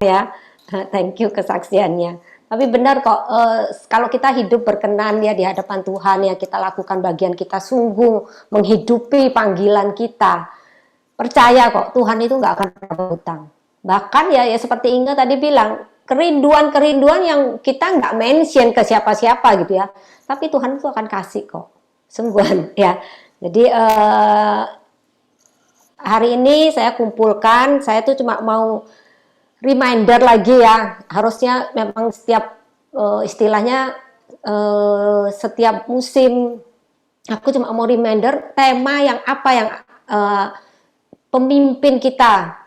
ya. Thank you kesaksiannya. Tapi benar kok, kalau kita hidup berkenan ya di hadapan Tuhan ya, kita lakukan bagian kita sungguh menghidupi panggilan kita. Percaya kok Tuhan itu nggak akan pernah berhutang. Bahkan ya seperti Inga tadi bilang, kerinduan-kerinduan yang kita nggak mention ke siapa-siapa gitu ya. Tapi Tuhan itu akan kasih kok. Sungguhan ya. Jadi hari ini saya kumpulkan, saya tuh cuma mau reminder lagi ya, harusnya memang setiap istilahnya setiap musim aku cuma mau reminder tema yang apa yang uh, pemimpin kita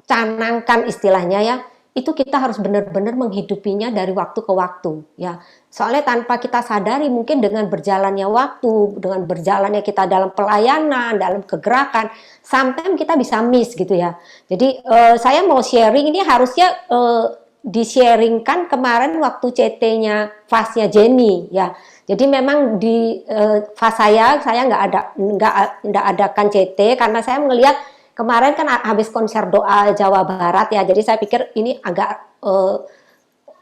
canangkan istilahnya ya, itu kita harus benar-benar menghidupinya dari waktu ke waktu ya. Soalnya tanpa kita sadari mungkin dengan berjalannya waktu, dengan berjalannya kita dalam pelayanan, dalam kegerakan, sometimes kita bisa miss gitu ya. Jadi saya mau sharing ini harusnya di-sharingkan kemarin waktu CT-nya fasnya Jenny ya. Jadi memang di fas saya nggak adakan CT karena saya melihat kemarin kan habis konser doa Jawa Barat ya, jadi saya pikir ini agak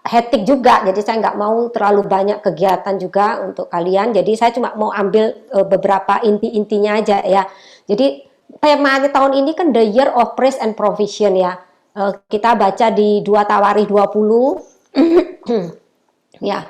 hektik juga, jadi saya nggak mau terlalu banyak kegiatan juga untuk kalian, jadi saya cuma mau ambil beberapa inti-intinya aja ya. Jadi tema tahun ini kan The Year of Praise and Provision ya. Kita baca di 2 Tawarikh 20 ya,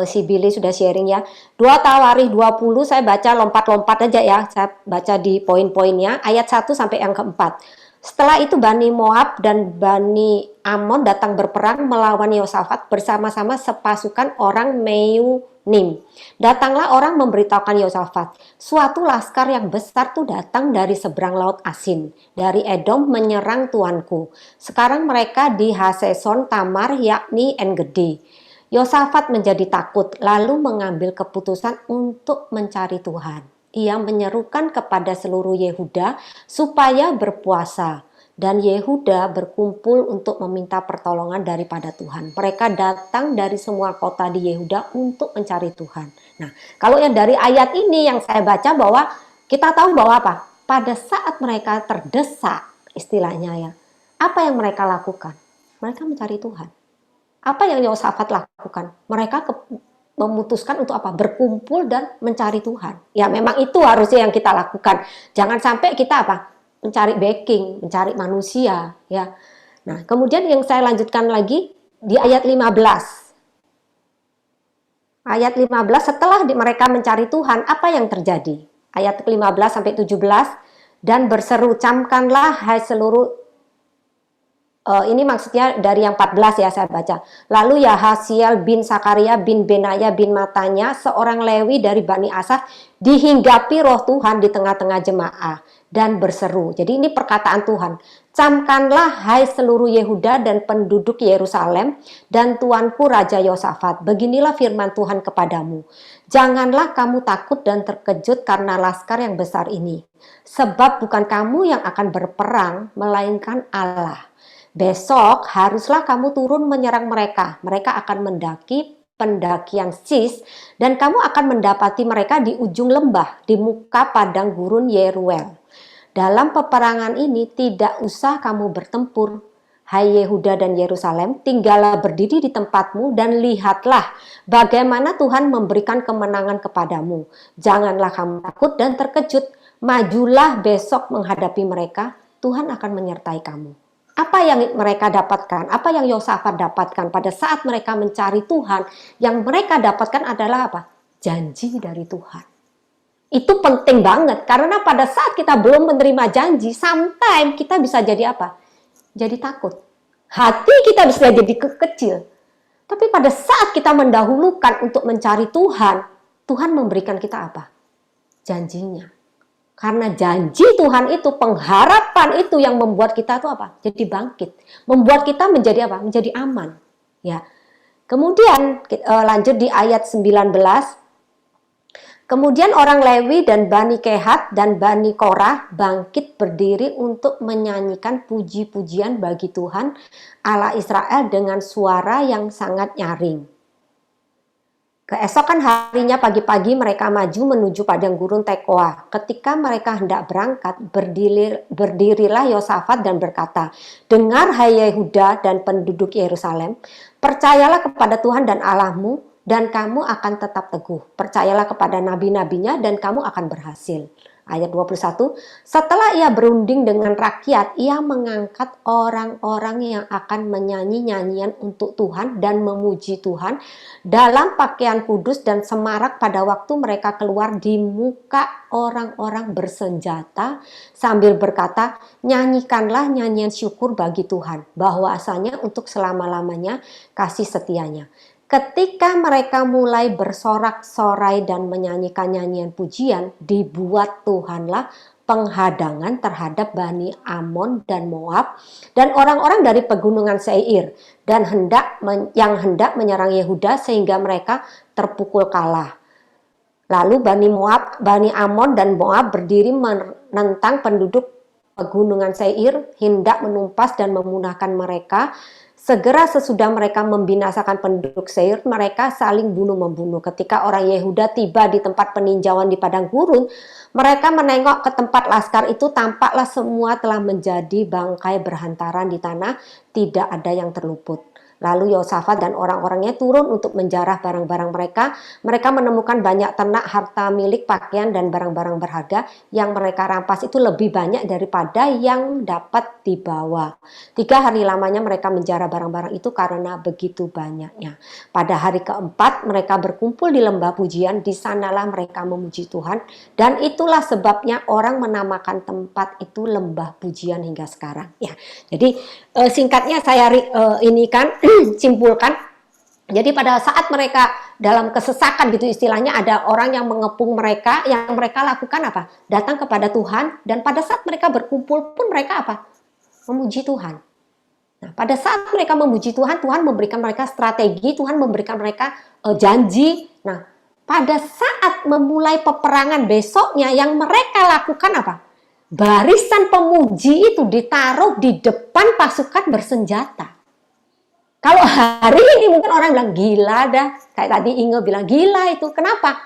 si Billy sudah sharing ya. 2 Tawarikh 20 saya baca lompat-lompat aja ya. Saya baca di poin-poinnya ayat 1 sampai yang keempat. Setelah itu Bani Moab dan Bani Amon datang berperang melawan Yosafat bersama-sama sepasukan orang Meunim. Datanglah orang memberitahukan Yosafat, suatu laskar yang besar tuh datang dari seberang laut Asin, dari Edom menyerang tuanku. Sekarang mereka di Haseson Tamar yakni En-Gedi. Yosafat menjadi takut lalu mengambil keputusan untuk mencari Tuhan. Ia menyerukan kepada seluruh Yehuda supaya berpuasa dan Yehuda berkumpul untuk meminta pertolongan daripada Tuhan. Mereka datang dari semua kota di Yehuda untuk mencari Tuhan. Nah, kalau yang dari ayat ini yang saya baca bahwa kita tahu bahwa apa? Pada saat mereka terdesak istilahnya ya, apa yang mereka lakukan? Mereka mencari Tuhan. Apa yang Yosafat lakukan? Mereka memutuskan untuk apa? Berkumpul dan mencari Tuhan. Ya memang itu harusnya yang kita lakukan. Jangan sampai kita apa? Mencari backing, mencari manusia. Ya. Nah kemudian yang saya lanjutkan lagi di ayat 15. Ayat 15 setelah mereka mencari Tuhan, apa yang terjadi? Ayat 15 sampai 17. Dan berseru, camkanlah hai seluruh ini maksudnya dari yang 14 ya saya baca. Lalu Yahasiel bin Sakaria bin Benaya bin Matanya, seorang Lewi dari Bani Asaf, dihinggapi roh Tuhan di tengah-tengah jemaah dan berseru. Jadi ini perkataan Tuhan. Camkanlah hai seluruh Yehuda dan penduduk Yerusalem dan tuanku Raja Yosafat. Beginilah firman Tuhan kepadamu. Janganlah kamu takut dan terkejut karena laskar yang besar ini. Sebab bukan kamu yang akan berperang, melainkan Allah. Besok haruslah kamu turun menyerang mereka. Mereka akan mendaki pendakian Sis dan kamu akan mendapati mereka di ujung lembah di muka padang gurun Yeruel. Dalam peperangan ini tidak usah kamu bertempur. Hai Yehuda dan Yerusalem, tinggallah berdiri di tempatmu dan lihatlah bagaimana Tuhan memberikan kemenangan kepadamu. Janganlah kamu takut dan terkejut. Majulah besok menghadapi mereka. Tuhan akan menyertai kamu. Apa yang mereka dapatkan, apa yang Yosafat dapatkan pada saat mereka mencari Tuhan, yang mereka dapatkan adalah apa? Janji dari Tuhan. Itu penting banget, karena pada saat kita belum menerima janji, sometimes kita bisa jadi apa? Jadi takut. Hati kita bisa jadi kecil. Tapi pada saat kita mendahulukan untuk mencari Tuhan, Tuhan memberikan kita apa? Janjinya. Karena janji Tuhan itu, pengharapan itu yang membuat kita itu apa? Jadi bangkit. Membuat kita menjadi apa? Menjadi aman. Ya. Kemudian lanjut di ayat 19. Kemudian orang Lewi dan Bani Kehat dan Bani Korah bangkit berdiri untuk menyanyikan puji-pujian bagi Tuhan Allah Israel dengan suara yang sangat nyaring. Keesokan harinya pagi-pagi mereka maju menuju padang gurun Tekoa. Ketika mereka hendak berangkat, berdirilah Yosafat dan berkata, "Dengar hai Yehuda dan penduduk Yerusalem, percayalah kepada Tuhan dan Allahmu dan kamu akan tetap teguh. Percayalah kepada nabi-nabinya dan kamu akan berhasil." Ayat 21, setelah ia berunding dengan rakyat, ia mengangkat orang-orang yang akan menyanyi nyanyian untuk Tuhan dan memuji Tuhan dalam pakaian kudus dan semarak pada waktu mereka keluar di muka orang-orang bersenjata sambil berkata, "Nyanyikanlah nyanyian syukur bagi Tuhan, bahwasanya untuk selama-lamanya kasih setianya." Ketika mereka mulai bersorak-sorai dan menyanyikan nyanyian pujian, dibuat Tuhanlah penghadangan terhadap Bani Amon dan Moab dan orang-orang dari pegunungan Seir dan yang hendak menyerang Yehuda sehingga mereka terpukul kalah. Lalu Bani Amon dan Moab berdiri menentang penduduk pegunungan Seir, hendak menumpas dan memunahkan mereka. Segera sesudah mereka membinasakan penduduk Seir, mereka saling bunuh-membunuh. Ketika orang Yehuda tiba di tempat peninjauan di padang gurun, mereka menengok ke tempat laskar itu, tampaklah semua telah menjadi bangkai berhantaran di tanah, tidak ada yang terluput. Lalu Yosafat dan orang-orangnya turun untuk menjarah barang-barang mereka. Mereka menemukan banyak ternak, harta milik, pakaian, dan barang-barang berharga yang mereka rampas itu lebih banyak daripada yang dapat dibawa. 3 hari lamanya mereka menjarah barang-barang itu karena begitu banyaknya. Pada hari keempat mereka berkumpul di lembah pujian, di sanalah mereka memuji Tuhan, dan itulah sebabnya orang menamakan tempat itu lembah pujian hingga sekarang. Ya, jadi singkatnya saya ini kan simpulkan. Jadi pada saat mereka dalam kesesakan gitu istilahnya, ada orang yang mengepung mereka, yang mereka lakukan apa? Datang kepada Tuhan, dan pada saat mereka berkumpul pun mereka apa? Memuji Tuhan. Nah, pada saat mereka memuji Tuhan, Tuhan memberikan mereka strategi, Tuhan memberikan mereka janji. Nah, pada saat memulai peperangan besoknya, yang mereka lakukan apa? Barisan pemuji itu ditaruh di depan pasukan bersenjata. Kalau hari ini mungkin orang bilang gila dah, kayak tadi Inge bilang gila itu. Kenapa?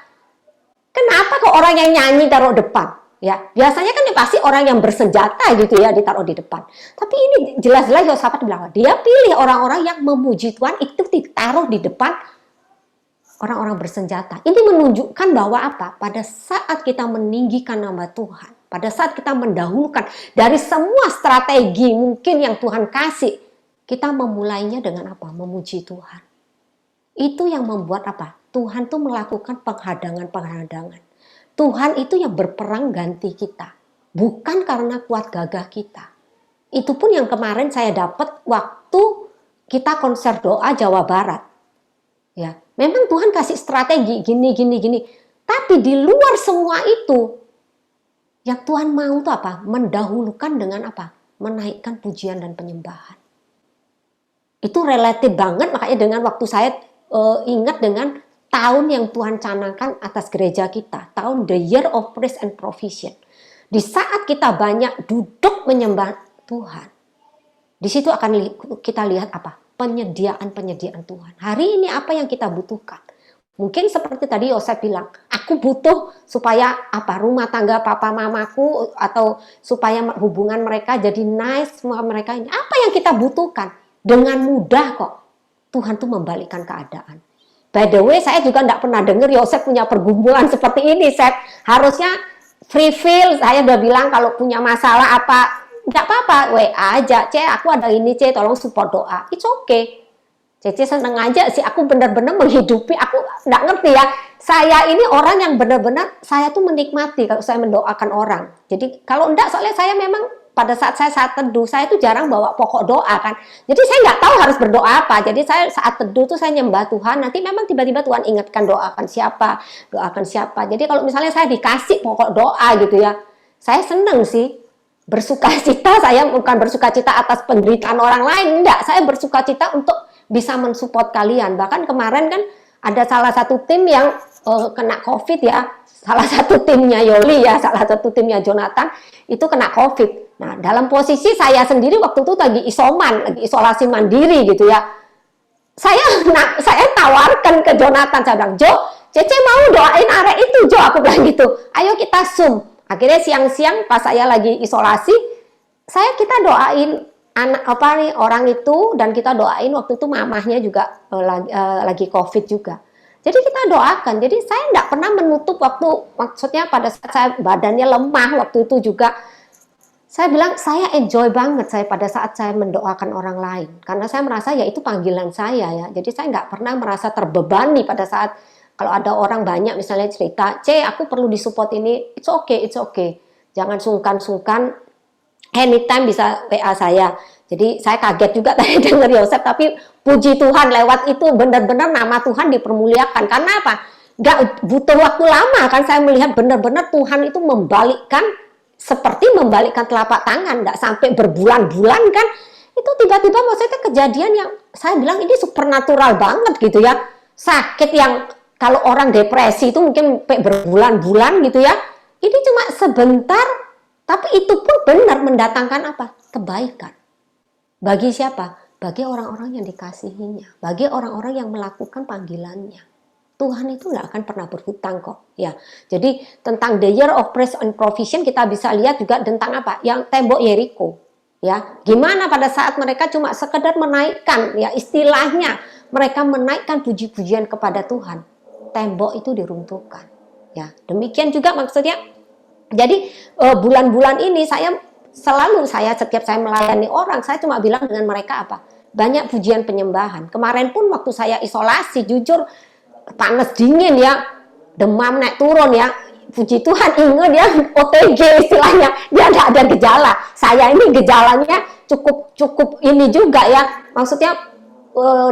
Kenapa kok orang yang nyanyi taruh depan? Ya, biasanya kan pasti orang yang bersenjata gitu ya ditaruh di depan. Tapi ini jelas-jelas Yosafat bilang, dia pilih orang-orang yang memuji Tuhan itu ditaruh di depan orang-orang bersenjata. Ini menunjukkan bahwa apa? Pada saat kita meninggikan nama Tuhan, pada saat kita mendahulukan dari semua strategi mungkin yang Tuhan kasih, kita memulainya dengan apa? Memuji Tuhan. Itu yang membuat apa? Tuhan tuh melakukan penghadangan-penghadangan. Tuhan itu yang berperang ganti kita. Bukan karena kuat gagah kita. Itu pun yang kemarin saya dapat waktu kita konser doa Jawa Barat. Ya, memang Tuhan kasih strategi gini. Tapi di luar semua itu, yang Tuhan mau itu apa? Mendahulukan dengan apa? Menaikkan pujian dan penyembahan. Itu relatif banget, makanya dengan waktu saya ingat dengan tahun yang Tuhan canangkan atas gereja kita, tahun the year of praise and provision. Di saat kita banyak duduk menyembah Tuhan, di situ akan kita lihat apa? Penyediaan Tuhan. Hari ini apa yang kita butuhkan? Mungkin seperti tadi Yosef bilang, aku butuh supaya apa? Rumah tangga papa mamaku, atau supaya hubungan mereka jadi nice, semua mereka ini. Apa yang kita butuhkan? Dengan mudah kok Tuhan tuh membalikkan keadaan. By the way, saya juga tidak pernah dengar Yosef punya pergumulan seperti ini. Saya harusnya free feel. Saya udah bilang kalau punya masalah apa, nggak apa-apa, WA aja. Aku ada ini, tolong support doa. It's okay. Seneng aja sih. Aku benar-benar menghidupi. Aku nggak ngerti ya. Saya ini orang yang benar-benar, saya tuh menikmati kalau saya mendoakan orang. Jadi kalau enggak, soalnya saya memang pada saat saya teduh, saya tuh jarang bawa pokok doa kan. Jadi saya nggak tahu harus berdoa apa. Jadi saya saat teduh tuh saya nyembah Tuhan. Nanti memang tiba-tiba Tuhan ingatkan doakan siapa. Jadi kalau misalnya saya dikasih pokok doa gitu ya, saya seneng sih. Bersukacita, saya bukan bersukacita atas penderitaan orang lain. Enggak, saya bersukacita untuk bisa mensupport kalian. Bahkan kemarin kan ada salah satu tim yang kena COVID ya. Salah satu timnya Yoli ya, salah satu timnya Jonathan itu kena COVID. Nah, dalam posisi saya sendiri waktu itu lagi isoman, lagi isolasi mandiri gitu ya. saya tawarkan ke Jonathan, saya bilang, Jo, Cece mau doain arek itu, Jo, aku bilang gitu. Ayo kita Zoom. Akhirnya siang-siang pas saya lagi isolasi, kita doain anak orang itu, dan kita doain waktu itu mamahnya juga lagi COVID juga. Jadi kita doakan. Jadi saya tidak pernah menutup waktu, maksudnya pada saat saya badannya lemah waktu itu juga, saya bilang saya enjoy banget saya pada saat saya mendoakan orang lain, karena saya merasa ya itu panggilan saya ya. Jadi saya nggak pernah merasa terbebani pada saat kalau ada orang banyak misalnya cerita, aku perlu disupport ini, it's okay, jangan sungkan-sungkan, anytime bisa WA saya. Jadi saya kaget juga tadi dengar Yosef, tapi puji Tuhan lewat itu benar-benar nama Tuhan dipermuliakan. Karena apa? Nggak butuh waktu lama kan saya melihat benar-benar Tuhan itu membalikkan, seperti membalikkan telapak tangan, nggak sampai berbulan-bulan kan, itu tiba-tiba maksudnya kejadian yang saya bilang ini supernatural banget gitu ya. Sakit yang kalau orang depresi itu mungkin berbulan-bulan gitu ya, ini cuma sebentar, tapi itu pun benar mendatangkan apa? Kebaikan. Bagi siapa? Bagi orang-orang yang dikasihinya, bagi orang-orang yang melakukan panggilannya. Tuhan itu nggak akan pernah berhutang kok ya. Jadi tentang the year of praise and provision kita bisa lihat juga tentang apa? Yang tembok Yeriko ya. Gimana pada saat mereka cuma sekedar menaikkan ya, istilahnya mereka menaikkan puji-pujian kepada Tuhan, tembok itu diruntuhkan ya. Demikian juga maksudnya. Jadi bulan-bulan ini setiap saya melayani orang, saya cuma bilang dengan mereka apa? Banyak pujian penyembahan. Kemarin pun waktu saya isolasi, jujur panas dingin ya, demam naik turun ya, puji Tuhan ingat ya, OTG istilahnya, dia tidak ada gejala. Saya ini gejalanya cukup ini juga ya, maksudnya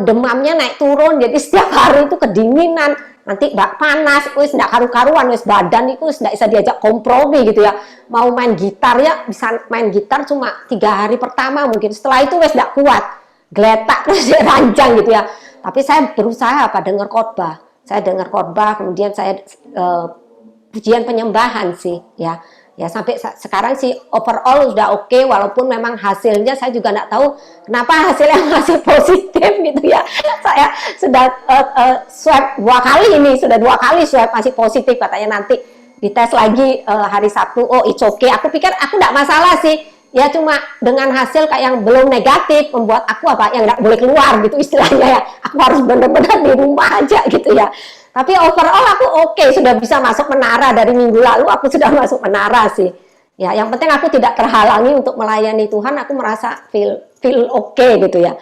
demamnya naik turun, jadi setiap hari itu kedinginan, nanti panas, tidak karu-karuan, badan itu tidak bisa diajak kompromi gitu ya. Mau main gitar ya, bisa main gitar cuma 3 hari pertama mungkin, setelah itu tidak kuat, geletak terus ranjang gitu ya. Tapi saya berusaha dengar khotbah. Saya dengar khotbah, kemudian saya pujian penyembahan sih ya. Ya sampai sekarang sih overall sudah oke, walaupun memang hasilnya saya juga tidak tahu kenapa hasilnya masih positif gitu ya. Saya sudah swab 2 kali ini, sudah 2 kali swab masih positif, katanya nanti dites lagi hari Sabtu. Oh it's okay, aku pikir aku tidak masalah sih. Ya cuma dengan hasil kayak yang belum negatif membuat aku yang nggak boleh keluar gitu istilahnya ya. Aku harus benar-benar di rumah aja gitu ya. Tapi overall aku oke, sudah bisa masuk menara dari minggu lalu, aku sudah masuk menara sih. Ya, yang penting aku tidak terhalangi untuk melayani Tuhan, aku merasa feel oke gitu ya.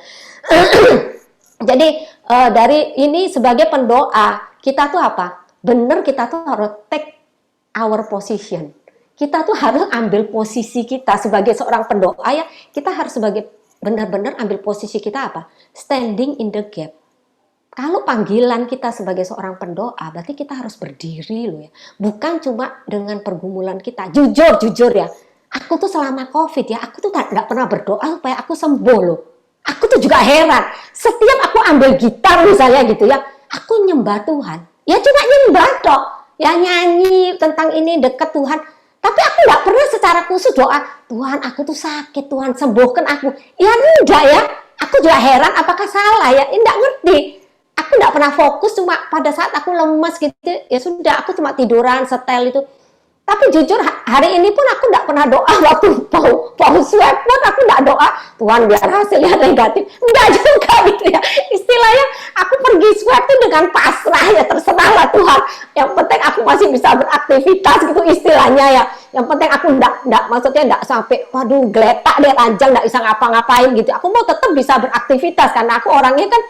Jadi dari ini sebagai pendoa, kita tuh apa? Benar kita tuh harus take our position. Kita tuh harus ambil posisi kita sebagai seorang pendoa ya. Kita harus benar-benar ambil posisi kita apa? Standing in the gap. Kalau panggilan kita sebagai seorang pendoa, berarti kita harus berdiri loh ya. Bukan cuma dengan pergumulan kita. Jujur ya. Aku tuh selama COVID ya, aku tuh nggak pernah berdoa supaya aku sembuh loh. Aku tuh juga heran. Setiap aku ambil gitar misalnya gitu ya, aku nyembah Tuhan. Ya cuma nyembah toh. Ya nyanyi tentang ini dekat Tuhan. Tapi aku nggak pernah secara khusus doa, Tuhan aku tuh sakit, Tuhan sembuhkan aku. Ya enggak ya, aku juga heran apakah salah ya, enggak ngerti. Aku nggak pernah fokus, cuma pada saat aku lemas gitu, ya sudah aku cuma tiduran, setel itu. Tapi jujur hari ini pun aku nggak pernah doa waktu mau swab pun aku nggak doa, Tuhan biar hasilnya negatif. Enggak juga gitu ya. Istilahnya aku pergi swab itu dengan pasrah ya, terserahlah Tuhan. Yang penting aku masih bisa beraktivitas gitu istilahnya ya. Yang penting aku maksudnya nggak sampai waduh geletak deh ranjang, nggak bisa ngapa-ngapain gitu. Aku mau tetap bisa beraktivitas karena aku orangnya kan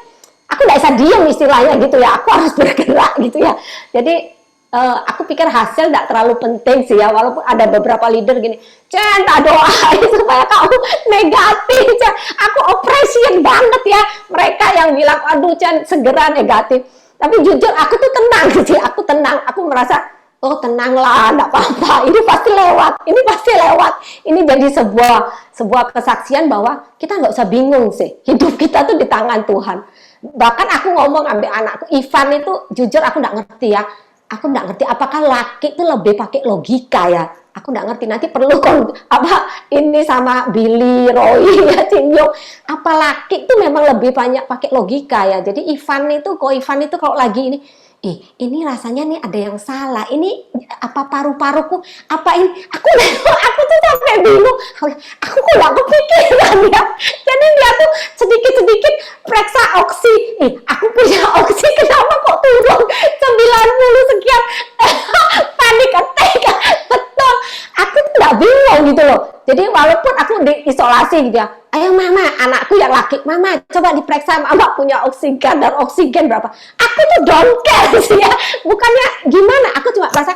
aku nggak bisa diem istilahnya gitu ya. Aku harus bergerak gitu ya. Jadi aku pikir hasil tidak terlalu penting sih ya, walaupun ada beberapa leader gini, Chen tak doain supaya kamu negatif, Chen. Aku appreciate banget ya mereka yang bilang, aduh Chen segera negatif. Tapi jujur aku tuh tenang sih, aku tenang, aku merasa oh tenanglah, enggak apa-apa, ini pasti lewat. Ini jadi sebuah kesaksian bahwa kita nggak usah bingung sih, hidup kita tuh di tangan Tuhan. Bahkan aku ngomong ambil anakku Ivan itu, jujur aku nggak ngerti ya. Aku nggak ngerti apakah laki itu lebih pakai logika ya Aku nggak ngerti, nanti perlu ini sama Billy, Roy, ya Cinyong. Apa laki itu memang lebih banyak pakai logika ya. Jadi Ivan itu kalau lagi ini rasanya nih ada yang salah. Ini apa paru-paruku? Apa ini? Aku tuh sampai bingung. Aku kok nggak kepikiran ya. Jadi dia tuh sedikit-sedikit periksa oksi. Aku punya oksi, kenapa kok turun 90 sekian? Panik attack. Betul. Aku tuh nggak bingung gitu loh. Jadi walaupun aku diisolasi gitu ya, ayo mama, anakku yang laki, mama coba diperiksa, mama punya oksigen dan oksigen berapa. Aku tuh don't care sih ya, bukannya gimana, aku cuma merasa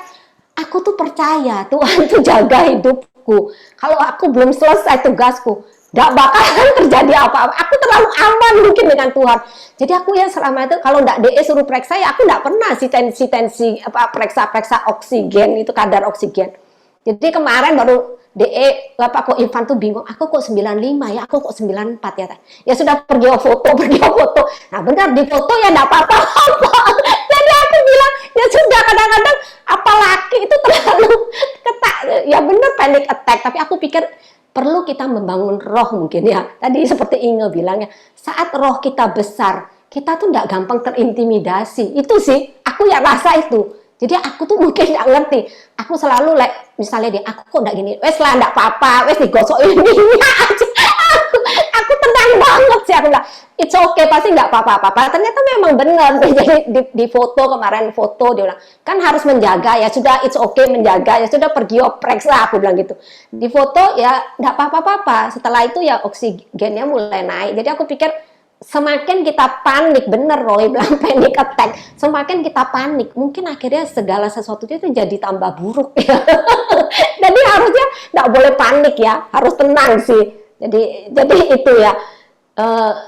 aku tuh percaya Tuhan tuh jaga hidupku. Kalau aku belum selesai tugasku, gak bakalan terjadi apa-apa. Aku terlalu aman mungkin dengan Tuhan. Jadi aku ya selama itu kalau nggak DE suruh periksa ya aku nggak pernah sih tensi periksa oksigen itu, kadar oksigen. Jadi kemarin baru DE, Bapak kok Ivan tuh bingung, aku kok 95 ya, aku kok 94 ya. Ya sudah pergi foto. Nah benar di foto ya enggak apa-apa. Jadi aku bilang, ya sudah kadang-kadang apalagi itu terlalu ketak. Ya benar panic attack, tapi aku pikir perlu kita membangun roh mungkin ya. Tadi seperti Inge bilangnya, saat roh kita besar, kita tuh enggak gampang terintimidasi. Itu sih, aku ya rasa itu. Jadi aku tuh mungkin nggak ngerti. Aku selalu misalnya aku kok nggak gini. Wes lah nggak apa-apa. Wes digosok ini aja. Aku tenang banget sih. Aku bilang it's okay, pasti nggak apa-apa. Ternyata memang benar. Jadi di foto kemarin dia bilang kan harus menjaga ya. Sudah it's okay menjaga ya. Sudah pergi opreks lah aku bilang gitu. Di foto ya nggak apa-apa. Setelah itu ya oksigennya mulai naik. Jadi aku pikir semakin kita panik, bener Roy bilang panic attack, semakin kita panik, mungkin akhirnya segala sesuatu itu jadi tambah buruk ya. Jadi harusnya nggak boleh panik ya, harus tenang sih. Jadi itu ya,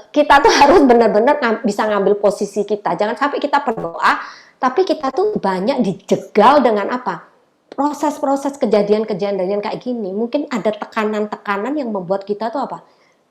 kita tuh harus benar-benar bisa ngambil posisi kita. Jangan sampai kita berdoa, tapi kita tuh banyak dijegal dengan apa? Proses-proses kejadian-kejadian kayak gini. Mungkin ada tekanan-tekanan yang membuat kita tuh apa?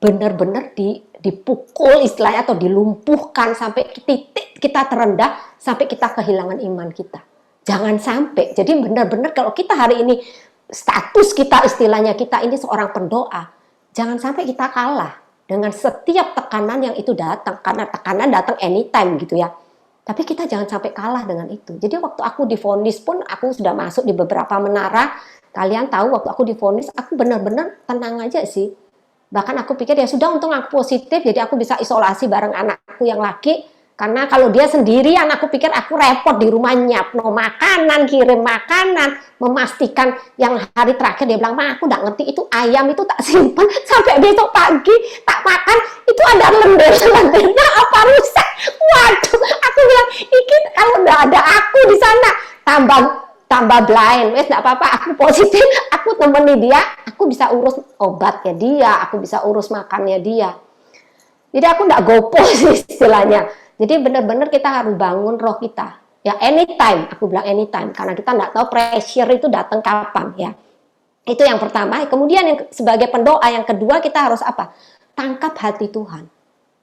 Benar-benar dipukul istilahnya atau dilumpuhkan sampai titik kita terendah, sampai kita kehilangan iman kita. Jangan sampai. Jadi benar-benar kalau kita hari ini status kita istilahnya kita ini seorang pendoa, jangan sampai kita kalah dengan setiap tekanan yang itu datang, karena tekanan datang anytime gitu ya. Tapi kita jangan sampai kalah dengan itu. Jadi waktu aku divonis pun aku sudah masuk di beberapa menara. Kalian tahu waktu aku divonis aku benar-benar tenang aja sih. Bahkan aku pikir ya sudah untung aku positif, jadi aku bisa isolasi bareng anakku yang laki. Karena kalau dia sendirian, aku pikir aku repot di rumah nyiapno makanan, kirim makanan, memastikan yang hari terakhir dia bilang, "Ma, aku nggak ngerti itu ayam itu tak simpan sampai besok pagi tak makan, itu ada lendir-lendirnya apa rusak." Waduh, aku bilang, "Iki kalau nggak ada aku di sana, tambah blind, wes nggak apa-apa, aku positif, aku temani dia, aku bisa urus obatnya dia, aku bisa urus makannya dia." Jadi aku nggak gopo sih istilahnya. Jadi benar-benar kita harus bangun roh kita. Ya anytime, aku bilang anytime, karena kita nggak tahu pressure itu datang kapan ya. Itu yang pertama. Kemudian yang sebagai pendoa, yang kedua kita harus apa? Tangkap hati Tuhan.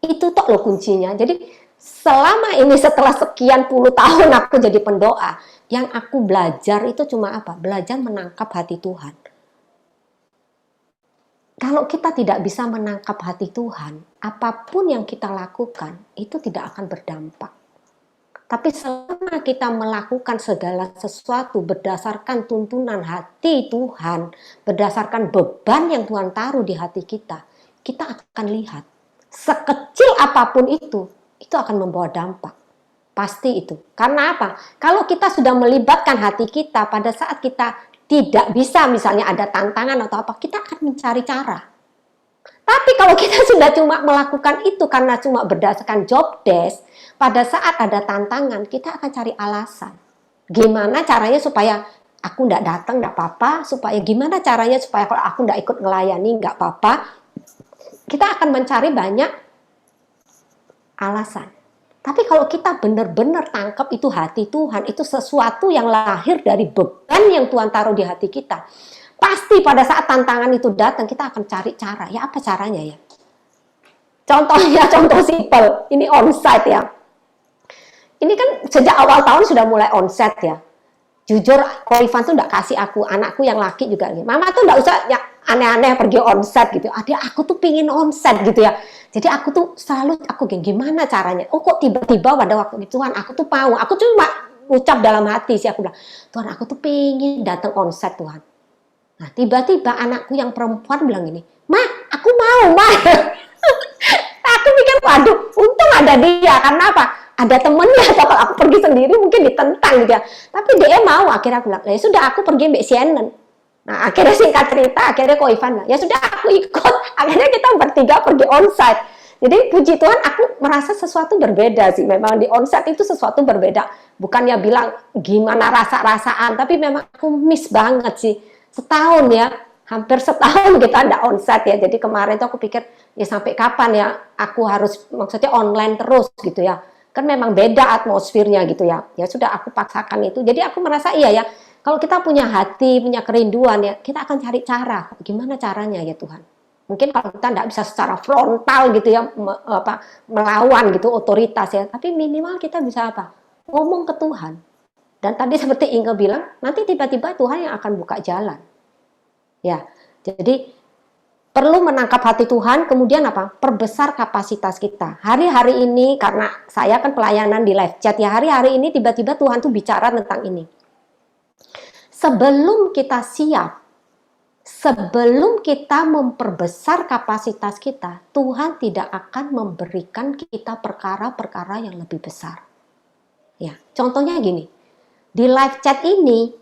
Itu tok loh kuncinya. Jadi selama ini setelah sekian puluh tahun aku jadi pendoa, yang aku belajar itu cuma apa? Belajar menangkap hati Tuhan. Kalau kita tidak bisa menangkap hati Tuhan, apapun yang kita lakukan itu tidak akan berdampak. Tapi selama kita melakukan segala sesuatu berdasarkan tuntunan hati Tuhan, berdasarkan beban yang Tuhan taruh di hati kita akan lihat sekecil apapun itu akan membawa dampak. Pasti itu. Karena apa? Kalau kita sudah melibatkan hati kita pada saat kita tidak bisa, misalnya ada tantangan atau apa, kita akan mencari cara. Tapi kalau kita sudah cuma melakukan itu karena cuma berdasarkan job desk, pada saat ada tantangan, kita akan cari alasan. Gimana caranya supaya aku nggak datang, nggak apa-apa, supaya gimana caranya supaya kalau aku nggak ikut ngelayani, nggak apa-apa. Kita akan mencari banyak alasan. Tapi kalau kita benar-benar tangkap itu hati Tuhan, itu sesuatu yang lahir dari beban yang Tuhan taruh di hati kita. Pasti pada saat tantangan itu datang, kita akan cari cara. Ya apa caranya ya? Contohnya, contoh simpel. Ini onsite ya. Ini kan sejak awal tahun sudah mulai onsite ya. Jujur, Ko Ivan tuh nggak kasih aku, anakku yang laki juga, mama tuh nggak usah ya, aneh-aneh pergi onset gitu. Adik aku tuh pingin onset gitu ya. Jadi aku tuh selalu, aku gimana caranya? Oh kok tiba-tiba pada waktu itu Tuhan, aku tuh mau, aku cuma ucap dalam hati sih, aku bilang, Tuhan aku tuh pingin datang onset Tuhan. Nah tiba-tiba anakku yang perempuan bilang gini, Ma, aku mau, Ma. Aku pikir, waduh, untung ada dia, karena apa? Ada temennya, atau kalau aku pergi sendiri mungkin ditentang gitu ya. Tapi dia mau, akhirnya aku bilang, ya sudah aku pergi Mbak Shannon. Nah akhirnya singkat cerita, akhirnya Ko Ivan, ya sudah aku ikut. Akhirnya kita bertiga pergi onsite. Jadi puji Tuhan aku merasa sesuatu berbeda sih. Memang di onsite itu sesuatu berbeda. Bukannya bilang gimana rasa-rasaan, tapi memang aku miss banget sih. Setahun ya, hampir setahun kita ada onsite ya. Jadi kemarin tuh aku pikir, ya sampai kapan ya aku harus, maksudnya online terus gitu ya. Kan memang beda atmosfernya gitu ya. Ya sudah aku paksakan itu. Jadi aku merasa iya ya, kalau kita punya hati, punya kerinduan ya, kita akan cari cara. Gimana caranya ya Tuhan? Mungkin kalau kita tidak bisa secara frontal gitu ya, melawan gitu otoritas ya, tapi minimal kita bisa apa? Ngomong ke Tuhan. Dan tadi seperti Inge bilang, nanti tiba-tiba Tuhan yang akan buka jalan. Ya, jadi perlu menangkap hati Tuhan, kemudian apa? Perbesar kapasitas kita. Hari-hari ini, karena saya kan pelayanan di live chat ya, hari-hari ini tiba-tiba Tuhan tuh bicara tentang ini. Sebelum kita siap, sebelum kita memperbesar kapasitas kita, Tuhan tidak akan memberikan kita perkara-perkara yang lebih besar. Ya, contohnya gini, di live chat ini,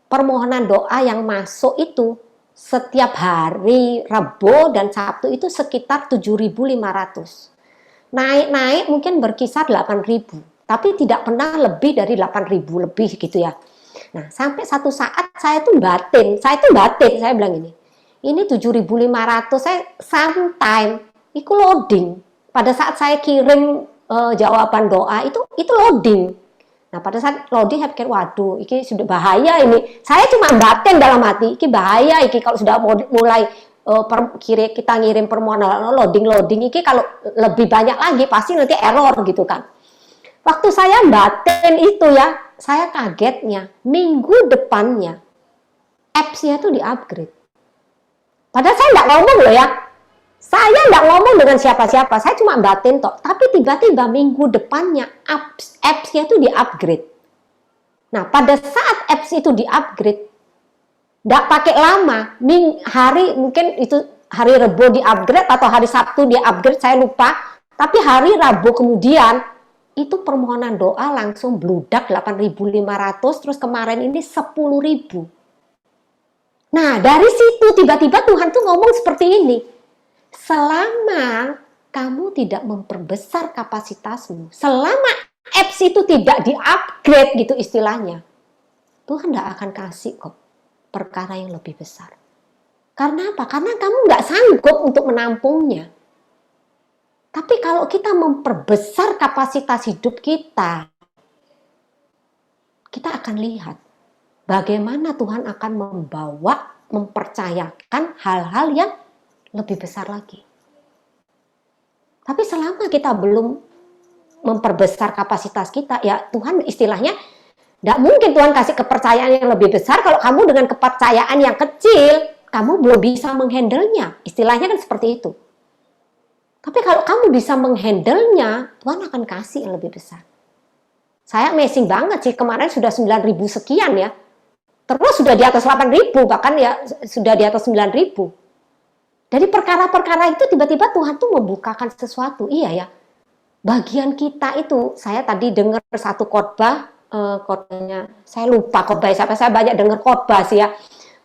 permohonan doa yang masuk itu setiap hari Rabu dan Sabtu itu sekitar 7.500. Naik-naik mungkin berkisar 8.000, tapi tidak pernah lebih dari 8.000 lebih gitu ya. Nah, sampai satu saat saya batin, saya bilang ini 7.500, saya sometime, itu loading. Pada saat saya kirim jawaban doa, itu loading. Nah, pada saat loading, saya pikir, waduh, ini sudah bahaya ini. Saya cuma batin dalam hati, ini bahaya, ini kalau sudah mulai kita ngirim permohonan loading, ini kalau lebih banyak lagi, pasti nanti error gitu kan. Waktu saya batin itu ya, saya kagetnya, minggu depannya, apps-nya itu di-upgrade. Padahal saya nggak ngomong loh ya, saya nggak ngomong dengan siapa-siapa, saya cuma batin toh. Tapi tiba-tiba minggu depannya, apps-nya itu di-upgrade. Nah, pada saat apps itu di-upgrade, nggak pakai lama, hari mungkin itu hari Rabu di-upgrade atau hari Sabtu di-upgrade, saya lupa. Tapi hari Rabu kemudian, itu permohonan doa langsung bludak 8.500, terus kemarin ini 10.000. Nah, dari situ tiba-tiba Tuhan tuh ngomong seperti ini. Selama kamu tidak memperbesar kapasitasmu, selama apps itu tidak di-upgrade gitu istilahnya, Tuhan tidak akan kasih kok perkara yang lebih besar. Karena apa? Karena kamu nggak sanggup untuk menampungnya. Tapi kalau kita memperbesar kapasitas hidup kita, kita akan lihat bagaimana Tuhan akan mempercayakan hal-hal yang lebih besar lagi. Tapi selama kita belum memperbesar kapasitas kita, ya Tuhan istilahnya, tidak mungkin Tuhan kasih kepercayaan yang lebih besar kalau kamu dengan kepercayaan yang kecil, kamu belum bisa menghandle-nya. Istilahnya kan seperti itu. Tapi kalau kamu bisa menghandle-nya, Tuhan akan kasih yang lebih besar. Saya amazing banget sih, kemarin sudah 9.000 sekian ya. Terus sudah di atas 8.000, bahkan ya sudah di atas 9.000. Dari perkara-perkara itu tiba-tiba Tuhan tuh membukakan sesuatu. Iya ya, bagian kita itu, saya tadi dengar satu khotbah, khotbahnya, saya lupa khotbah siapa, saya banyak dengar khotbah sih ya.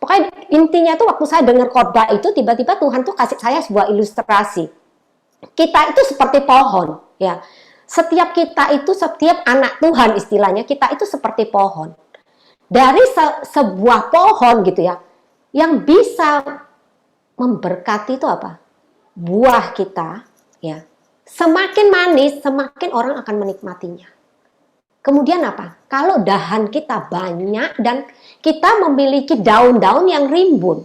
Pokoknya intinya tuh waktu saya dengar khotbah itu, tiba-tiba Tuhan tuh kasih saya sebuah ilustrasi. Kita itu seperti pohon, ya. Setiap anak Tuhan istilahnya, kita itu seperti pohon. Dari sebuah pohon gitu ya, yang bisa memberkati itu apa? Buah kita, ya. Semakin manis, semakin orang akan menikmatinya. Kemudian apa? Kalau dahan kita banyak dan kita memiliki daun-daun yang rimbun,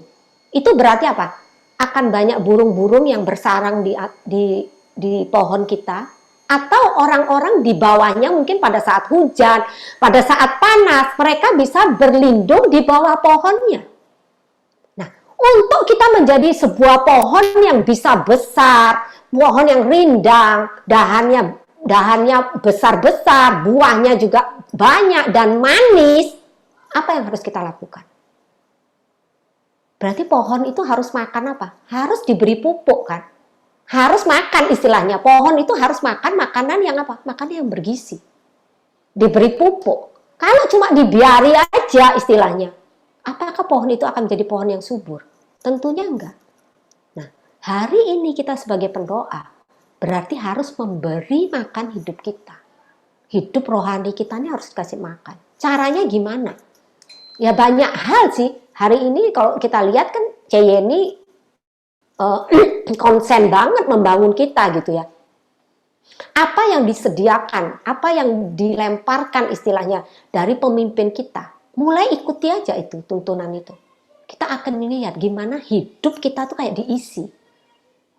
itu berarti apa? Akan banyak burung-burung yang bersarang di pohon kita, Atau orang-orang di bawahnya mungkin pada saat hujan, pada saat panas, mereka bisa berlindung di bawah pohonnya. Nah, untuk kita menjadi sebuah pohon yang bisa besar, pohon yang rindang, dahannya besar-besar, buahnya juga banyak dan manis, apa yang harus kita lakukan? Berarti pohon itu harus makan apa? Harus diberi pupuk kan? Harus makan istilahnya. Pohon itu harus makan makanan yang apa? Makanan yang bergizi. Diberi pupuk. Kalau cuma dibiari aja istilahnya, apakah pohon itu akan menjadi pohon yang subur? Tentunya enggak. Nah, hari ini kita sebagai pendoa berarti harus memberi makan hidup kita. Hidup rohani kita ini harus dikasih makan. Caranya gimana? Ya banyak hal sih. Hari ini kalau kita lihat kan Yeni konsen banget membangun kita gitu ya. Apa yang disediakan, apa yang dilemparkan istilahnya dari pemimpin kita, mulai ikuti aja itu tuntunan itu. Kita akan melihat gimana hidup kita tuh kayak diisi.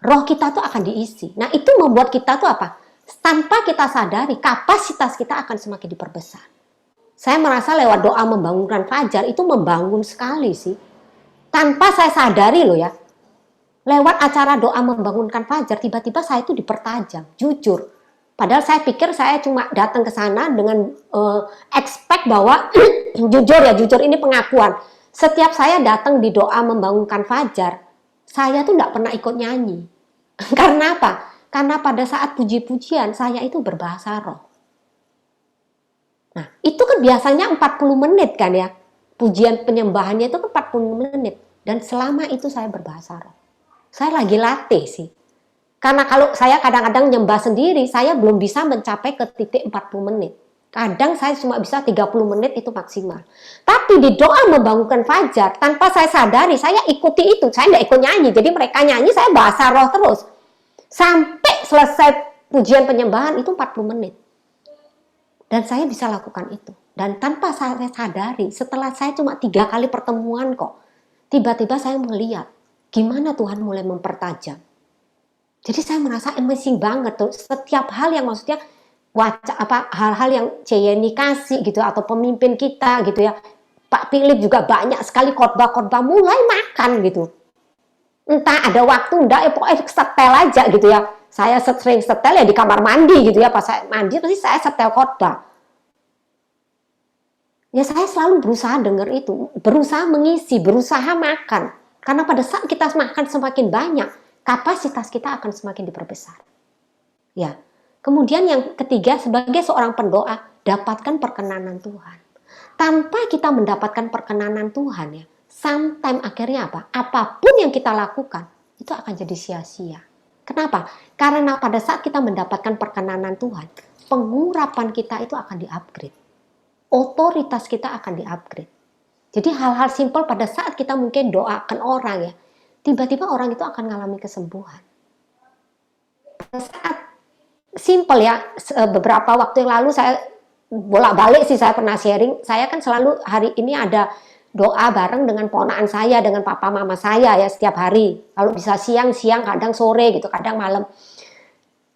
Roh kita tuh akan diisi. Nah itu membuat kita tuh apa? Tanpa kita sadari kapasitas kita akan semakin diperbesar. Saya merasa lewat doa membangunkan fajar itu membangun sekali sih. Tanpa saya sadari loh ya. Lewat acara doa membangunkan fajar, tiba-tiba saya itu dipertajam, jujur. Padahal saya pikir saya cuma datang ke sana dengan expect bahwa, jujur ini pengakuan. Setiap saya datang di doa membangunkan fajar, saya tuh nggak pernah ikut nyanyi. Karena apa? Karena pada saat puji-pujian, saya itu berbahasa roh. Nah, itu kan biasanya 40 menit kan ya. Pujian penyembahannya itu kan 40 menit. Dan selama itu saya berbahasa roh. Saya lagi latih sih. Karena kalau saya kadang-kadang nyembah sendiri, saya belum bisa mencapai ke titik 40 menit. Kadang saya cuma bisa 30 menit itu maksimal. Tapi di doa membangunkan fajar, tanpa saya sadari, saya ikuti itu. Saya nggak ikut nyanyi. Jadi mereka nyanyi, saya bahasa roh terus. Sampai selesai pujian penyembahan itu 40 menit. Dan saya bisa lakukan itu. Dan tanpa saya sadari, setelah saya cuma 3 kali pertemuan kok, tiba-tiba saya melihat gimana Tuhan mulai mempertajam. Jadi saya merasa amazing banget tuh. Setiap hal yang maksudnya hal-hal yang Yeni kasih gitu atau pemimpin kita gitu ya. Pak Philip juga banyak sekali khotbah-khotbah mulai makan gitu. Entah ada waktu enggak ya pokoknya setel aja gitu ya. Saya sering setel ya di kamar mandi gitu ya. Pas saya mandi pasti saya setel khotbah. Ya saya selalu berusaha dengar itu, berusaha mengisi, berusaha makan. Karena pada saat kita makan semakin banyak, kapasitas kita akan semakin diperbesar. Ya. Kemudian yang ketiga, sebagai seorang pendoa, dapatkan perkenanan Tuhan. Tanpa kita mendapatkan perkenanan Tuhan ya, sometimes akhirnya apa? Apapun yang kita lakukan, itu akan jadi sia-sia. Kenapa? Karena pada saat kita mendapatkan perkenanan Tuhan, pengurapan kita itu akan di-upgrade. Otoritas kita akan di-upgrade. Jadi hal-hal simpel pada saat kita mungkin doakan orang ya, tiba-tiba orang itu akan mengalami kesembuhan. Pada saat simpel ya, beberapa waktu yang lalu saya bolak-balik sih saya pernah sharing, saya kan selalu hari ini ada doa bareng dengan ponakan saya, dengan papa mama saya ya setiap hari. Kalau bisa siang-siang, kadang sore gitu, kadang malam.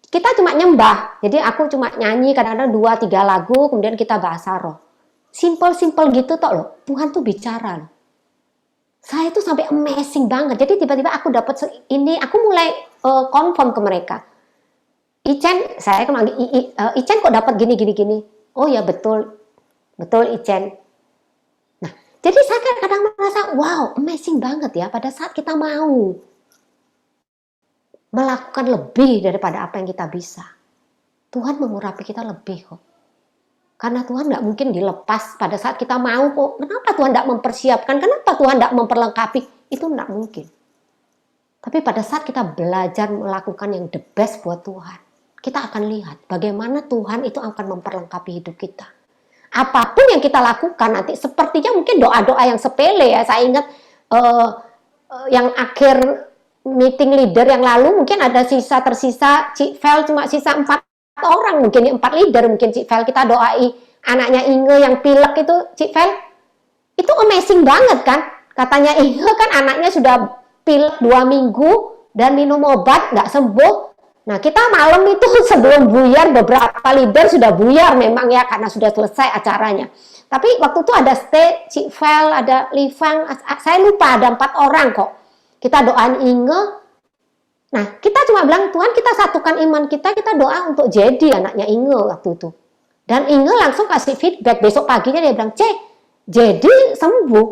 Kita cuma nyembah, jadi aku cuma nyanyi kadang-kadang 2-3 lagu, kemudian kita bahasa roh. Simple-simple gitu toh loh, Tuhan tuh bicara loh. Saya tuh sampai amazing banget. Jadi tiba-tiba aku dapat ini, aku mulai confirm ke mereka. Ichen, saya kan Ichen kok dapat gini. Oh ya betul Ichen. Nah, jadi saya kadang merasa wow, amazing banget ya pada saat kita mau melakukan lebih daripada apa yang kita bisa. Tuhan mengurapi kita lebih kok. Karena Tuhan nggak mungkin dilepas pada saat kita mau kok. Kenapa Tuhan nggak mempersiapkan? Kenapa Tuhan nggak memperlengkapi? Itu nggak mungkin. Tapi pada saat kita belajar melakukan yang the best buat Tuhan, kita akan lihat bagaimana Tuhan itu akan memperlengkapi hidup kita. Apapun yang kita lakukan nanti, sepertinya mungkin doa-doa yang sepele ya. Saya ingat yang akhir meeting leader yang lalu mungkin ada tersisa Cik Vel cuma sisa 4 orang, mungkin 4 leader, mungkin Cik Vel kita doai anaknya Inge yang pilek itu, Cik Vel itu amazing banget kan, katanya Inge kan anaknya sudah pilek 2 minggu dan minum obat nggak sembuh, Nah, kita malam itu sebelum buyar, beberapa leader sudah buyar memang ya, karena sudah selesai acaranya. Tapi waktu itu ada stay, Cik Vel, ada Livang, saya lupa, ada 4 orang kok. Kita doain Inge. Nah, kita cuma bilang, Tuhan kita satukan iman kita doa untuk Jadi, anaknya Inge waktu itu. Dan Inge langsung kasih feedback, besok paginya dia bilang, Cek, Jadi sembuh.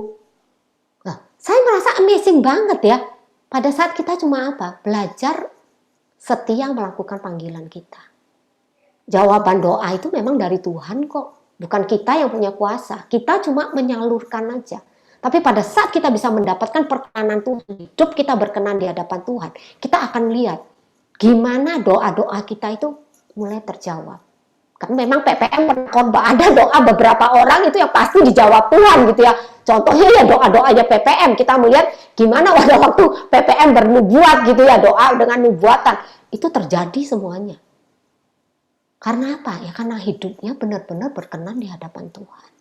Nah, saya merasa amazing banget ya. Pada saat kita cuma apa? Belajar setia melakukan panggilan kita. Jawaban doa itu memang dari Tuhan kok. Bukan kita yang punya kuasa. Kita cuma menyalurkan aja. Tapi pada saat kita bisa mendapatkan perkenanan Tuhan, hidup kita berkenan di hadapan Tuhan, kita akan lihat gimana doa-doa kita itu mulai terjawab. Kan memang PPM pernah khotbah, ada doa beberapa orang itu yang pasti dijawab Tuhan gitu ya. Contohnya ya doa-doanya PPM, kita melihat gimana pada waktu PPM bernubuat gitu ya, doa dengan nubuatan. Itu terjadi semuanya. Karena apa? Ya karena hidupnya benar-benar berkenan di hadapan Tuhan.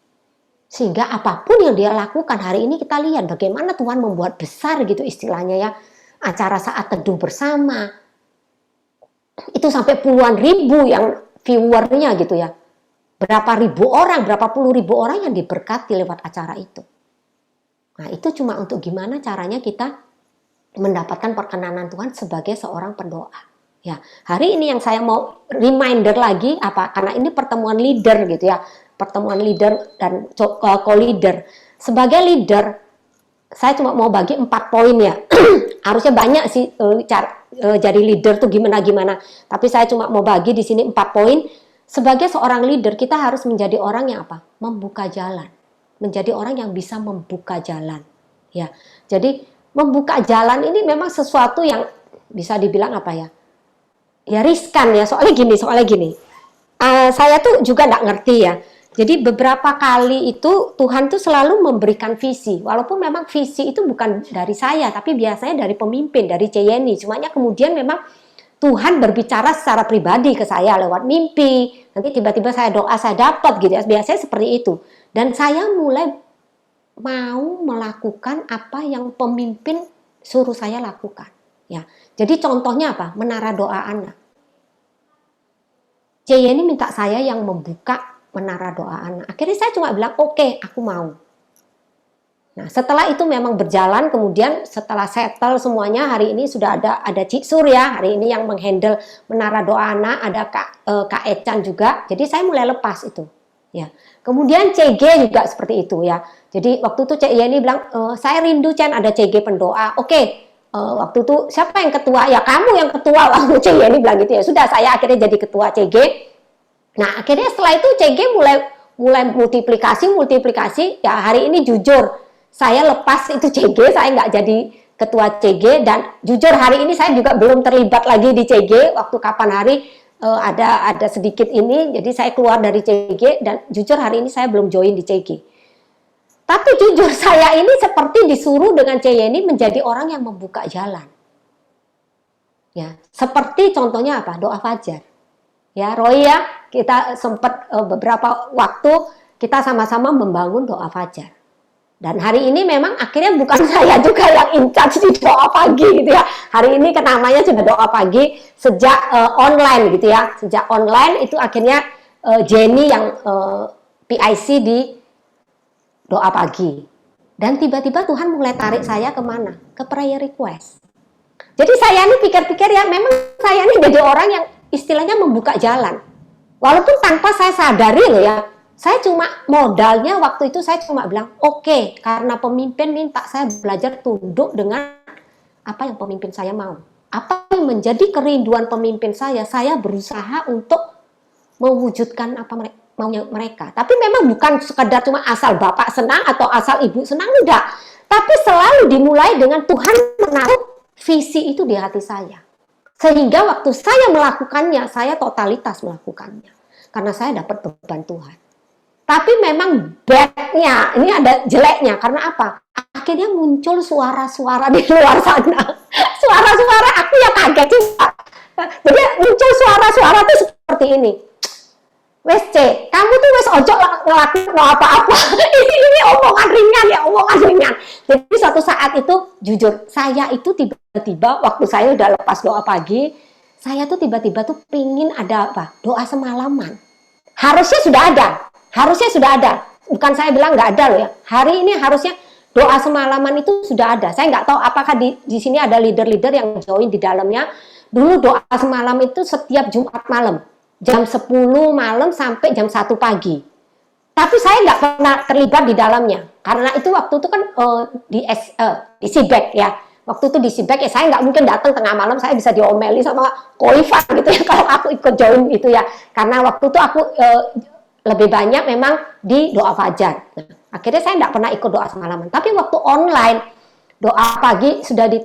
Sehingga apapun yang dia lakukan, hari ini kita lihat bagaimana Tuhan membuat besar gitu istilahnya ya. Acara saat teduh bersama. Itu sampai puluhan ribu yang viewernya gitu ya. Berapa ribu orang, berapa puluh ribu orang yang diberkati lewat acara itu. Nah itu cuma untuk gimana caranya kita mendapatkan perkenanan Tuhan sebagai seorang pendoa. Ya, hari ini yang saya mau reminder lagi apa? Karena ini pertemuan leader gitu ya, pertemuan leader dan co-leader. Sebagai leader, saya cuma mau bagi 4 poin ya. Harusnya banyak sih jadi leader tuh gimana. Tapi saya cuma mau bagi di sini 4 poin. Sebagai seorang leader, kita harus menjadi orang yang apa? Membuka jalan. Menjadi orang yang bisa membuka jalan. Ya, jadi membuka jalan ini memang sesuatu yang bisa dibilang apa ya? Ya riskan ya, soalnya gini. Saya tuh juga nggak ngerti ya. Jadi beberapa kali itu Tuhan tuh selalu memberikan visi. Walaupun memang visi itu bukan dari saya, tapi biasanya dari pemimpin, dari Ceyeni. Cumanya kemudian memang Tuhan berbicara secara pribadi ke saya lewat mimpi. Nanti tiba-tiba saya doa, saya dapat gitu ya. Biasanya seperti itu. Dan saya mulai mau melakukan apa yang pemimpin suruh saya lakukan. Ya, jadi contohnya apa? Menara doa anak. Ceyeni minta saya yang membuka menara doa anak. Akhirnya saya cuma bilang, oke, aku mau. Nah, setelah itu memang berjalan, kemudian setelah settle semuanya, hari ini sudah ada Cik Sur ya, hari ini yang menghandle menara doa anak, ada Kak Ecan juga. Jadi saya mulai lepas itu. Ya. Kemudian CG juga seperti itu ya. Jadi waktu itu Ceyeni bilang, saya rindu Chan ada CG pendoa. Oke. Waktu itu siapa yang ketua? Ya kamu yang ketua. Waktu Ceyeni bilang gitu ya. Sudah saya akhirnya jadi ketua CG. Nah akhirnya setelah itu CG mulai multiplikasi. Ya hari ini jujur saya lepas itu CG, saya nggak jadi ketua CG dan jujur hari ini saya juga belum terlibat lagi di CG. Waktu kapan hari ada sedikit ini, jadi saya keluar dari CG dan jujur hari ini saya belum join di CG. Tapi jujur saya ini seperti disuruh dengan Ceyeni menjadi orang yang membuka jalan. Ya, seperti contohnya apa? Doa fajar. Ya, Roy ya, kita sempat beberapa waktu kita sama-sama membangun doa fajar. Dan hari ini memang akhirnya bukan saya juga yang in charge di doa pagi gitu ya. Hari ini kan namanya sudah doa pagi sejak online gitu ya. Sejak online itu akhirnya Jenny yang PIC di doa pagi. Dan tiba-tiba Tuhan mulai tarik saya kemana? Ke prayer request. Jadi saya ini pikir-pikir ya, memang saya ini jadi orang yang istilahnya membuka jalan. Walaupun tanpa saya sadari loh ya, saya cuma modalnya waktu itu saya cuma bilang, oke, karena pemimpin minta saya belajar tunduk dengan apa yang pemimpin saya mau. Apa yang menjadi kerinduan pemimpin saya berusaha untuk mewujudkan apa maunya mereka. Tapi memang bukan sekadar cuma asal bapak senang atau asal ibu senang, enggak. Tapi selalu dimulai dengan Tuhan menaruh visi itu di hati saya. Sehingga waktu saya melakukannya, saya totalitas melakukannya. Karena saya dapat beban Tuhan. Tapi memang bad-nya, ini ada jeleknya. Karena apa? Akhirnya muncul suara-suara di luar sana. Suara-suara aku ya kaget juga. Jadi muncul suara-suara itu seperti ini. Wes C, kamu tuh wes ojo ngelakuin apa-apa. Ini omongan ringan. Jadi suatu saat itu jujur, saya itu tiba-tiba waktu saya udah lepas doa pagi, saya tuh tiba-tiba tuh pingin ada apa? Doa semalaman. Harusnya sudah ada. Harusnya sudah ada. Bukan saya bilang nggak ada loh ya. Hari ini harusnya doa semalaman itu sudah ada. Saya nggak tahu apakah di sini ada leader-leader yang join di dalamnya. Dulu doa semalam itu setiap Jumat malam. Jam 10 malam sampai jam 1 pagi. Tapi saya nggak pernah terlibat di dalamnya. Karena itu waktu itu kan di Sibek ya. Waktu itu di Sibek ya saya nggak mungkin datang tengah malam, saya bisa diomeli sama Koifah gitu ya kalau aku ikut join itu ya. Karena waktu itu aku lebih banyak memang di doa fajar. Nah, akhirnya saya nggak pernah ikut doa semalaman. Tapi waktu online doa pagi sudah di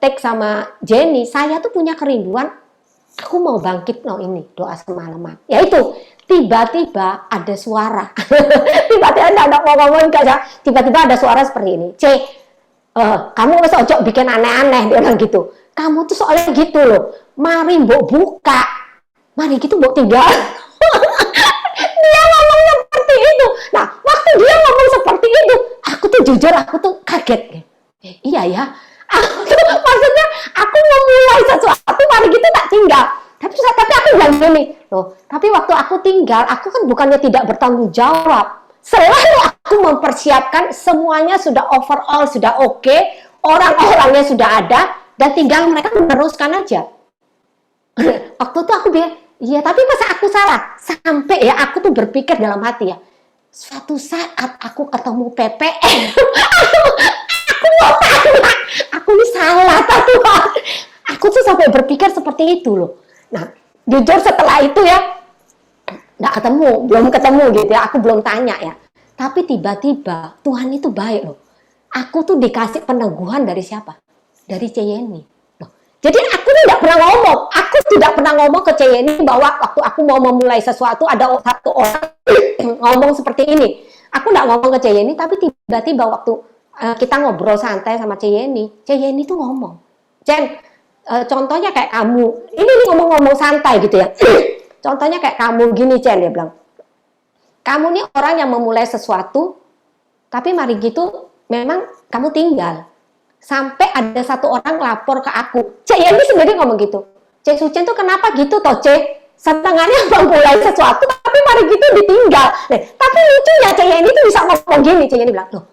take sama Jenny, saya tuh punya kerinduan, aku mau bangkit ini doa semalaman. Yaitu tiba-tiba ada suara, tiba-tiba ada ngomong tiba-tiba ada suara seperti ini, kamu wes ojo bikin aneh-aneh, dia bilang gitu. Kamu tuh soalnya gitu loh, mari mbok buka, mari gitu mbok tinggal. Dia ngomong seperti itu. Nah, waktu dia ngomong seperti itu, aku tuh jujur, aku tuh kaget. Iya ya, aku tuh maksudnya aku mau mulai sesuatu, mari gitu tak tinggal. Tapi aku bilang gini, loh, tapi waktu aku tinggal, aku kan bukannya tidak bertanggung jawab. Selalu aku mempersiapkan, semuanya sudah overall, sudah oke, orang-orangnya sudah ada, dan tinggal mereka meneruskan aja. Waktu itu aku bilang, iya tapi masa aku salah? Sampai ya aku tuh berpikir dalam hati ya, suatu saat aku ketemu PPM, aku mau tanya, aku ini salah tapi aku tuh sampai berpikir seperti itu loh. Nah, jujur setelah itu ya, belum ketemu gitu ya, aku belum tanya ya. Tapi tiba-tiba Tuhan itu baik loh. Aku tuh dikasih peneguhan dari siapa? Dari Ceyeni. Loh, jadi aku tidak pernah ngomong. Aku tidak pernah ngomong ke Ceyeni bahwa waktu aku mau memulai sesuatu ada satu orang ngomong seperti ini. Aku tidak ngomong ke Ceyeni, tapi tiba-tiba waktu kita ngobrol santai sama Ceyeni tuh ngomong, Jen, contohnya kayak kamu, ini ngomong-ngomong santai gitu ya. Contohnya kayak kamu gini, Jen, dia bilang, kamu nih orang yang memulai sesuatu, tapi mari gitu, memang kamu tinggal. Sampai ada satu orang lapor ke aku. Cek ya ini sendiri ngomong gitu. Cek Sucen tuh kenapa gitu toh, Cek? Setengahnya memulai sesuatu, tapi mari gitu ditinggal. Tapi lucunya Cek ya ini tuh bisa ngomong gini. Cek ya ini bilang, loh,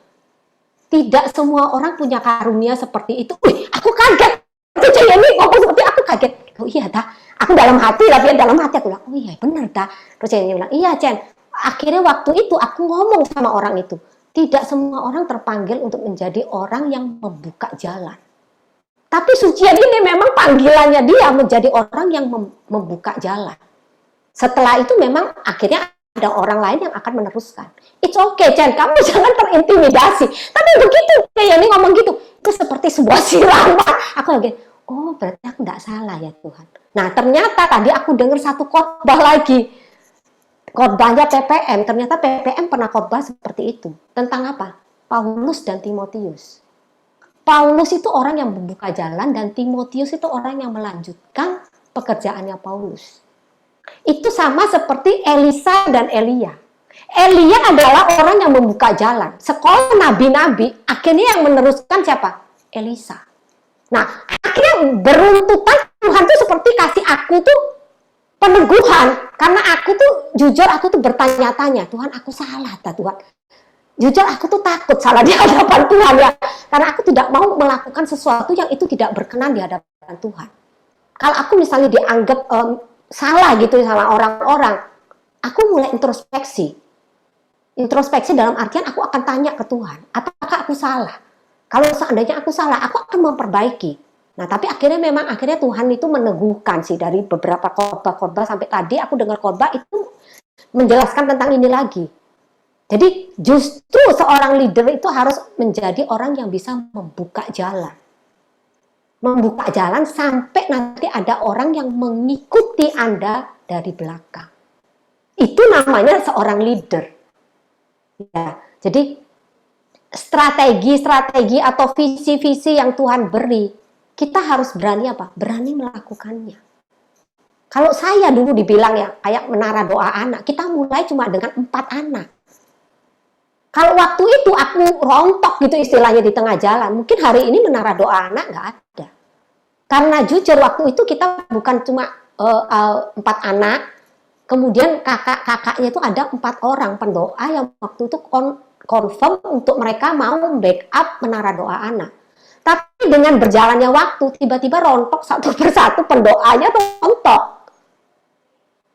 tidak semua orang punya karunia seperti itu. Wih, aku kaget. Cek ya ini ngomong seperti aku kaget. Oh iya dah. Aku dalam hati, tapi dalam hati aku bilang, oh iya benar dah. Terus Cek ya ini bilang, iya Cen. Akhirnya waktu itu aku ngomong sama orang itu, tidak semua orang terpanggil untuk menjadi orang yang membuka jalan. Tapi Sucian ini memang panggilannya dia menjadi orang yang membuka jalan. Setelah itu memang akhirnya ada orang lain yang akan meneruskan. It's okay, Chen, kamu jangan terintimidasi. Tapi begitu kayak ini ngomong gitu, itu seperti sebuah siraman. Aku lagi, oh berarti aku tidak salah ya Tuhan. Nah ternyata tadi aku dengar satu khotbah lagi. Khotbahnya PPM, ternyata PPM pernah khotbah seperti itu. Tentang apa? Paulus dan Timotius. Paulus itu orang yang membuka jalan dan Timotius itu orang yang melanjutkan pekerjaannya Paulus. Itu sama seperti Elisa dan Elia. Elia adalah orang yang membuka jalan. Sekolah nabi-nabi, akhirnya yang meneruskan siapa? Elisa. Nah, akhirnya beruntutan Tuhan tuh seperti kasih aku tuh peneguhan, karena aku tuh jujur aku tuh bertanya-tanya, Tuhan aku salah tak Tuhan? Jujur aku tuh takut salah di hadapan Tuhan ya, karena aku tidak mau melakukan sesuatu yang itu tidak berkenan di hadapan Tuhan. Kalau aku misalnya dianggap salah gitu sama orang-orang, aku mulai introspeksi. Introspeksi dalam artian aku akan tanya ke Tuhan, apakah aku salah? Kalau seandainya aku salah, aku akan memperbaiki. Nah, tapi akhirnya Tuhan itu meneguhkan sih dari beberapa khotbah sampai tadi aku dengar khotbah itu menjelaskan tentang ini lagi. Jadi justru seorang leader itu harus menjadi orang yang bisa membuka jalan. Membuka jalan sampai nanti ada orang yang mengikuti Anda dari belakang. Itu namanya seorang leader. Ya, jadi strategi atau visi-visi yang Tuhan beri, kita harus berani apa? Berani melakukannya. Kalau saya dulu dibilang ya, kayak menara doa anak, kita mulai cuma dengan 4 anak. Kalau waktu itu aku rontok gitu istilahnya di tengah jalan, mungkin hari ini menara doa anak nggak ada. Karena jujur waktu itu kita bukan cuma 4 anak, kemudian kakak-kakaknya itu ada 4 orang pendoa yang waktu itu confirm untuk mereka mau backup menara doa anak. Tapi dengan berjalannya waktu, tiba-tiba rontok satu persatu pendoanya rontok.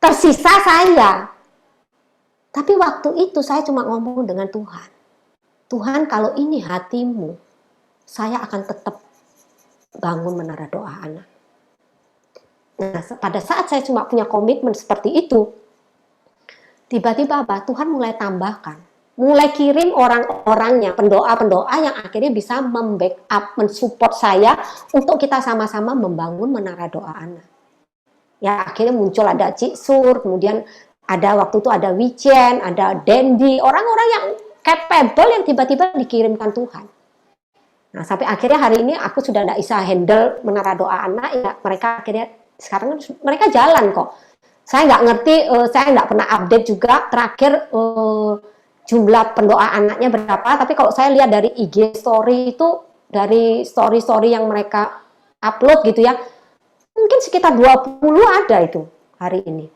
Tersisa saya. Tapi waktu itu saya cuma ngomong dengan Tuhan. Tuhan, kalau ini hatimu, saya akan tetap bangun menara doa anak. Nah, pada saat saya cuma punya komitmen seperti itu, tiba-tiba Tuhan mulai tambahkan. Mulai kirim orang-orangnya, pendoa-pendoa yang akhirnya bisa membackup, mensupport saya untuk kita sama-sama membangun menara doa anak. Ya akhirnya muncul ada Cik Sur, kemudian ada waktu itu ada Wijen, ada Dendi, orang-orang yang capable yang tiba-tiba dikirimkan Tuhan. Nah sampai akhirnya hari ini aku sudah tidak bisa handle menara doa anak, ya mereka akhirnya sekarang mereka jalan kok. Saya nggak ngerti, saya nggak pernah update juga terakhir jumlah pendoa anaknya berapa, tapi kalau saya lihat dari IG story itu, dari story-story yang mereka upload gitu ya, mungkin sekitar 20 ada itu hari ini.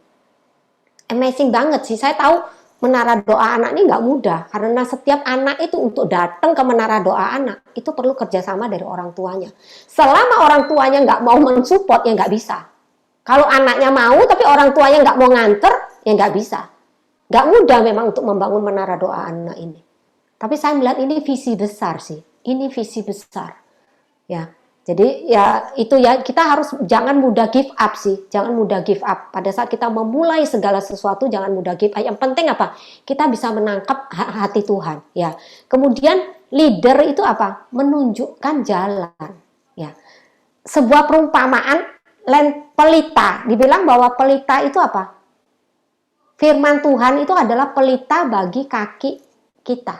Amazing banget sih, saya tahu menara doa anak ini nggak mudah, karena setiap anak itu untuk datang ke menara doa anak, itu perlu kerjasama dari orang tuanya. Selama orang tuanya nggak mau mensupport, ya nggak bisa. Kalau anaknya mau, tapi orang tuanya nggak mau nganter, ya nggak bisa. Gak mudah memang untuk membangun menara doa anak ini. Tapi saya melihat ini visi besar sih. Ini visi besar. Ya. Jadi ya itu ya, kita harus jangan mudah give up sih. Jangan mudah give up. Pada saat kita memulai segala sesuatu jangan mudah give up. Yang penting apa? Kita bisa menangkap hati Tuhan, ya. Kemudian leader itu apa? Menunjukkan jalan, ya. Sebuah perumpamaan pelita. Dibilang bahwa pelita itu apa? Firman Tuhan itu adalah pelita bagi kaki kita.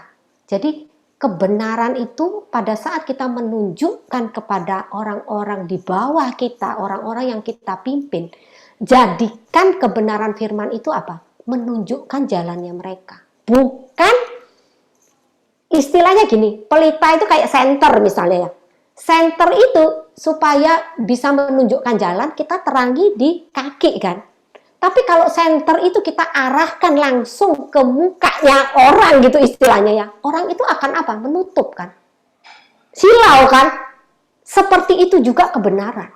Jadi kebenaran itu pada saat kita menunjukkan kepada orang-orang di bawah kita, orang-orang yang kita pimpin, jadikan kebenaran firman itu apa? Menunjukkan jalannya mereka. Bukan istilahnya gini, pelita itu kayak senter misalnya ya. Senter itu supaya bisa menunjukkan jalan, kita terangi di kaki kan. Tapi kalau senter itu kita arahkan langsung ke mukanya orang gitu istilahnya ya. Orang itu akan apa? Menutup kan. Silau kan. Seperti itu juga kebenaran.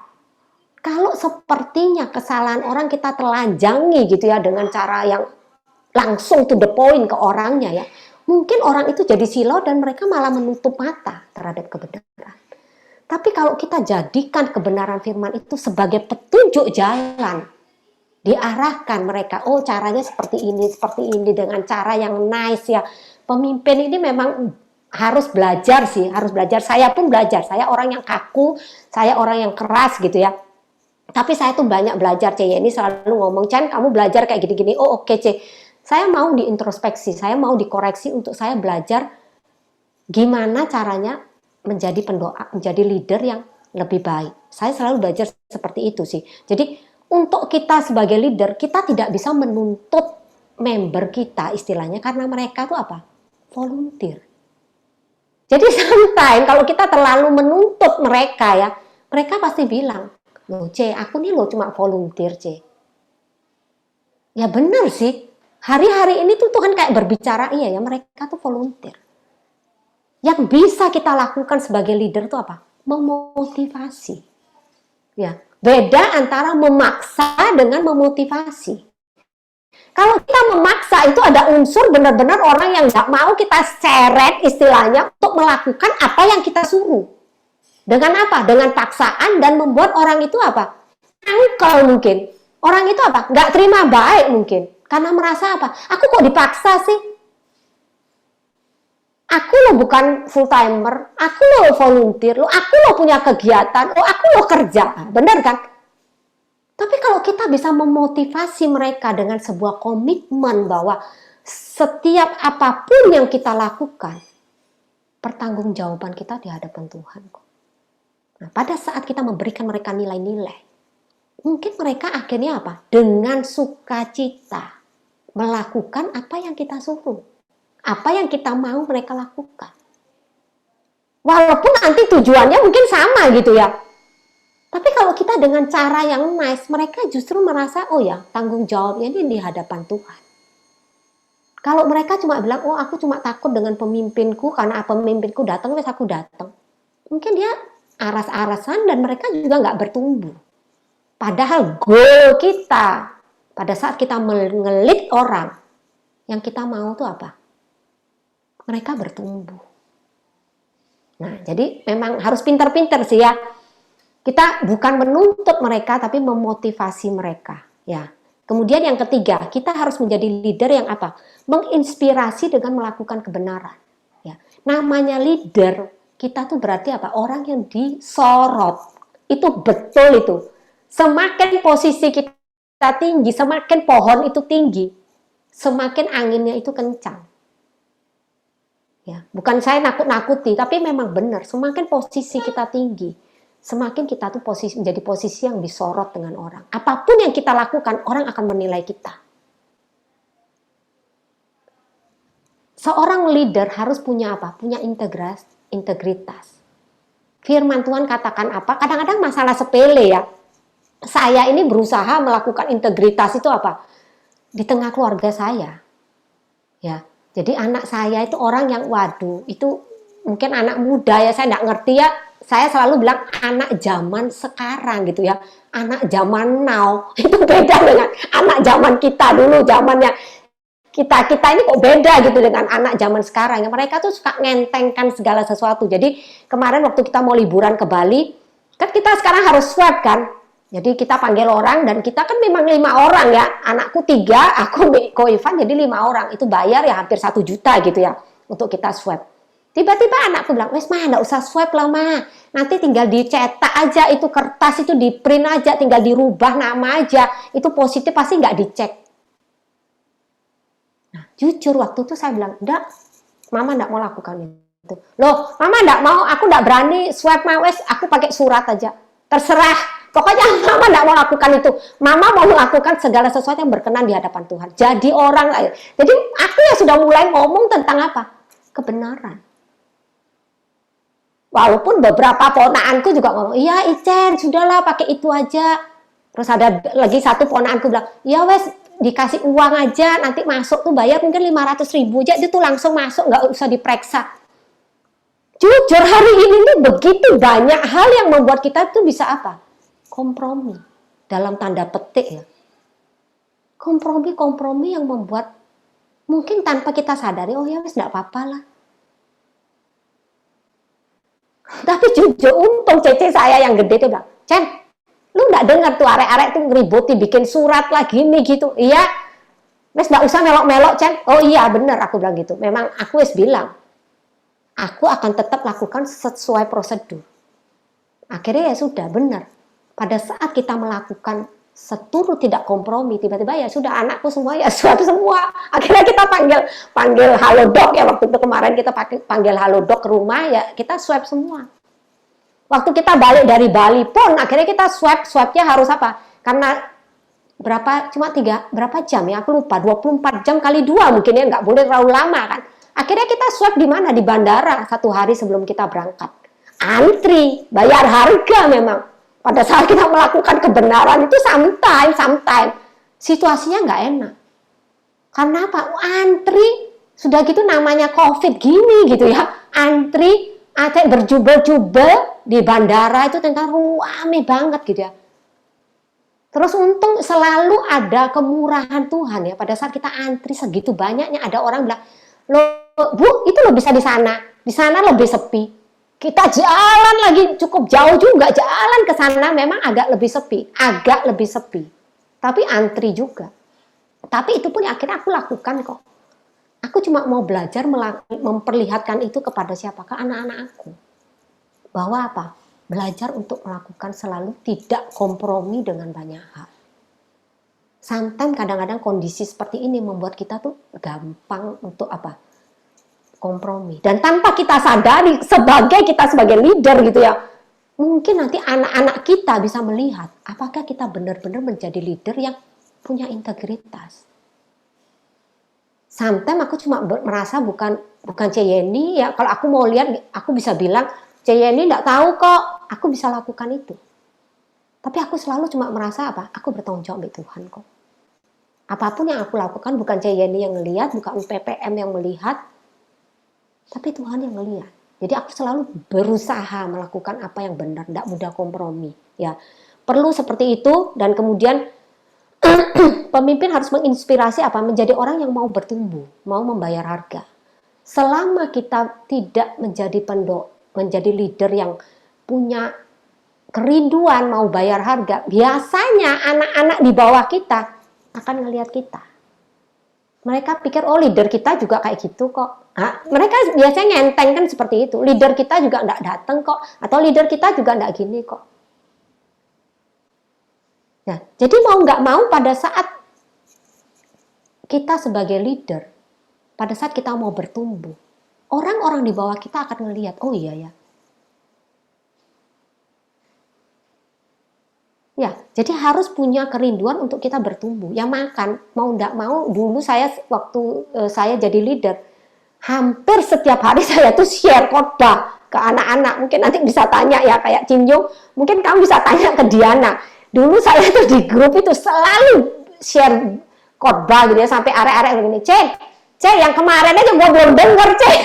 Kalau sepertinya kesalahan orang kita telanjangi gitu ya dengan cara yang langsung to the point ke orangnya ya. Mungkin orang itu jadi silau dan mereka malah menutup mata terhadap kebenaran. Tapi kalau kita jadikan kebenaran firman itu sebagai petunjuk jalan, diarahkan mereka, oh caranya seperti ini dengan cara yang nice ya. Pemimpin ini memang harus belajar sih, harus belajar. Saya pun belajar, saya orang yang kaku, saya orang yang keras gitu ya. Tapi saya tuh banyak belajar, C. Ini selalu ngomong, Chan kamu belajar kayak gini-gini, oh oke, C. Saya mau diintrospeksi, saya mau dikoreksi untuk saya belajar gimana caranya menjadi pendoa, menjadi leader yang lebih baik. Saya selalu belajar seperti itu sih. Jadi untuk kita sebagai leader, kita tidak bisa menuntut member kita istilahnya karena mereka tuh apa? Volunteer. Jadi sometimes kalau kita terlalu menuntut mereka ya, mereka pasti bilang, loh C, aku nih loh cuma volunteer C. Ya benar sih, hari-hari ini tuh Tuhan kayak berbicara, iya ya mereka tuh volunteer. Yang bisa kita lakukan sebagai leader tuh apa? Memotivasi. Ya, beda antara memaksa dengan memotivasi. Kalau kita memaksa itu ada unsur benar-benar orang yang nggak mau kita seret istilahnya untuk melakukan apa yang kita suruh. Dengan apa? Dengan paksaan dan membuat orang itu apa? Angkel mungkin. Orang itu apa? Nggak terima baik mungkin. Karena merasa apa? Aku kok dipaksa sih? Aku lo bukan full timer, aku lo volunteer, aku lo punya kegiatan, aku lo kerja, benar kan? Tapi kalau kita bisa memotivasi mereka dengan sebuah komitmen bahwa setiap apapun yang kita lakukan, pertanggungjawaban kita di hadapan Tuhan. Nah, pada saat kita memberikan mereka nilai-nilai, mungkin mereka akhirnya apa? Dengan sukacita melakukan apa yang kita suruh. Apa yang kita mau mereka lakukan. Walaupun nanti tujuannya mungkin sama gitu ya. Tapi kalau kita dengan cara yang nice, mereka justru merasa, oh ya, tanggung jawabnya ini di hadapan Tuhan. Kalau mereka cuma bilang, oh aku cuma takut dengan pemimpinku, karena pemimpinku datang, wes aku datang. Mungkin dia aras-arasan dan mereka juga nggak bertumbuh. Padahal goal kita, pada saat kita mengelit orang, yang kita mau tuh apa? Mereka bertumbuh. Nah, jadi memang harus pintar-pintar sih ya. Kita bukan menuntut mereka, tapi memotivasi mereka. Ya. Kemudian yang ketiga, kita harus menjadi leader yang apa? Menginspirasi dengan melakukan kebenaran. Ya. Namanya leader, kita tuh berarti apa? Orang yang disorot. Itu betul itu. Semakin posisi kita tinggi, semakin pohon itu tinggi, semakin anginnya itu kencang. Ya, bukan saya nakut-nakuti, tapi memang benar. Semakin posisi kita tinggi, semakin kita tuh menjadi posisi yang disorot dengan orang. Apapun yang kita lakukan, orang akan menilai kita. Seorang leader harus punya apa? Punya integritas. Firman Tuhan katakan apa? Kadang-kadang masalah sepele ya. Saya ini berusaha melakukan integritas itu apa? Di tengah keluarga saya. Ya. Jadi anak saya itu orang yang waduh, itu mungkin anak muda ya, saya nggak ngerti ya. Saya selalu bilang anak zaman sekarang gitu ya. Anak zaman now itu beda dengan anak zaman kita dulu, zamannya kita ini kok beda gitu dengan anak zaman sekarang. Ya, mereka tuh suka ngentengkan segala sesuatu. Jadi kemarin waktu kita mau liburan ke Bali, kan kita sekarang harus swab kan. Jadi kita panggil orang dan kita kan memang 5 orang ya, anakku 3, aku Ko Ivan jadi 5 orang, itu bayar ya hampir 1 juta gitu ya untuk kita swab. Tiba-tiba anakku bilang, wes mah nggak usah swab lah mah, nanti tinggal dicetak aja itu kertas itu di print aja, tinggal dirubah nama aja, itu positif pasti nggak dicek. Nah jujur waktu itu saya bilang, enggak, mama nggak mau lakukan itu. Loh mama nggak mau, aku nggak berani swab mah wes, aku pakai surat aja, terserah. Pokoknya mama tidak mau lakukan itu. Mama mau melakukan segala sesuatu yang berkenan di hadapan Tuhan. Jadi orang lain. Jadi aku ya sudah mulai ngomong tentang apa? Kebenaran. Walaupun beberapa ponaanku juga ngomong, iya Icen, sudahlah pakai itu aja. Terus ada lagi satu ponaanku bilang, ya wes dikasih uang aja, nanti masuk tuh bayar mungkin 500.000 aja, itu tuh langsung masuk, nggak usah diperiksa. Jujur hari ini nih begitu banyak hal yang membuat kita tuh bisa apa? Kompromi, dalam tanda petik ya. Kompromi yang membuat mungkin tanpa kita sadari, oh ya wes enggak apa-apa lah. Tapi jujur untung cece saya yang gede tuh bilang, Cen, lu enggak dengar tuh arek-arek tuh ngeributi bikin surat lah gini gitu. Iya, wes enggak usah melok-melok Cen. Oh iya bener aku bilang gitu. Memang aku wes bilang, aku akan tetap lakukan sesuai prosedur. Akhirnya ya sudah benar. Pada saat kita melakukan seturut tidak kompromi, tiba-tiba ya sudah anakku semua ya swab semua. Akhirnya kita panggil halodoc ya, waktu itu kemarin kita panggil halodoc ke rumah ya, kita swab semua. Waktu kita balik dari Bali pun akhirnya kita swabnya harus apa? Karena berapa jam ya, aku lupa, 24 jam kali 2 mungkin ya, nggak boleh terlalu lama kan. Akhirnya kita swab di mana? Di bandara 1 hari sebelum kita berangkat. Antri, bayar harga memang. Pada saat kita melakukan kebenaran itu sometimes situasinya nggak enak. Karena apa? Antri, sudah gitu namanya COVID gini gitu ya. Antri, ada berjubel-jubel di bandara itu tentang rame banget gitu ya. Terus untung selalu ada kemurahan Tuhan ya. Pada saat kita antri segitu banyaknya, ada orang bilang, loh Bu, itu loh bisa di sana lebih sepi. Kita jalan lagi cukup jauh juga, jalan ke sana memang agak lebih sepi. Tapi antri juga. Tapi itu pun akhirnya aku lakukan kok. Aku cuma mau belajar memperlihatkan itu kepada siapa? Ke anak-anak aku. Bahwa apa? Belajar untuk melakukan selalu tidak kompromi dengan banyak hal. Sometimes kadang-kadang kondisi seperti ini membuat kita tuh gampang untuk apa? Kompromi. Dan tanpa kita sadari kita sebagai leader gitu ya, mungkin nanti anak-anak kita bisa melihat apakah kita benar-benar menjadi leader yang punya integritas. Sometimes aku cuma merasa bukan Ceyeni ya, kalau aku mau lihat aku bisa bilang Ceyeni enggak tahu kok, aku bisa lakukan itu. Tapi aku selalu cuma merasa apa? Aku bertanggung jawab sama Tuhan kok. Apapun yang aku lakukan bukan Yeni yang melihat, bukan PPM yang melihat, tapi Tuhan yang melihat. Jadi aku selalu berusaha melakukan apa yang benar, tidak mudah kompromi. Ya, perlu seperti itu. Dan kemudian pemimpin harus menginspirasi apa? Menjadi orang yang mau bertumbuh, mau membayar harga. Selama kita tidak menjadi menjadi leader yang punya kerinduan mau bayar harga, biasanya anak-anak di bawah kita akan ngelihat kita. Mereka pikir, oh leader kita juga kayak gitu kok. Nah, mereka biasanya ngenteng kan seperti itu. Leader kita juga enggak datang kok. Atau leader kita juga enggak gini kok. Nah, jadi mau nggak mau pada saat kita sebagai leader, pada saat kita mau bertumbuh, orang-orang di bawah kita akan ngelihat, oh iya ya. Ya, jadi harus punya kerinduan untuk kita bertumbuh. Ya makan, mau nggak mau, dulu saya waktu saya jadi leader, hampir setiap hari saya tuh share khotbah ke anak-anak. Mungkin nanti bisa tanya ya, kayak Cinjung, mungkin kamu bisa tanya ke Diana. Dulu saya tuh di grup itu selalu share khotbah gitu ya, sampai arek-arek begini, Cek, yang kemarin aja gue belum denger, Cek.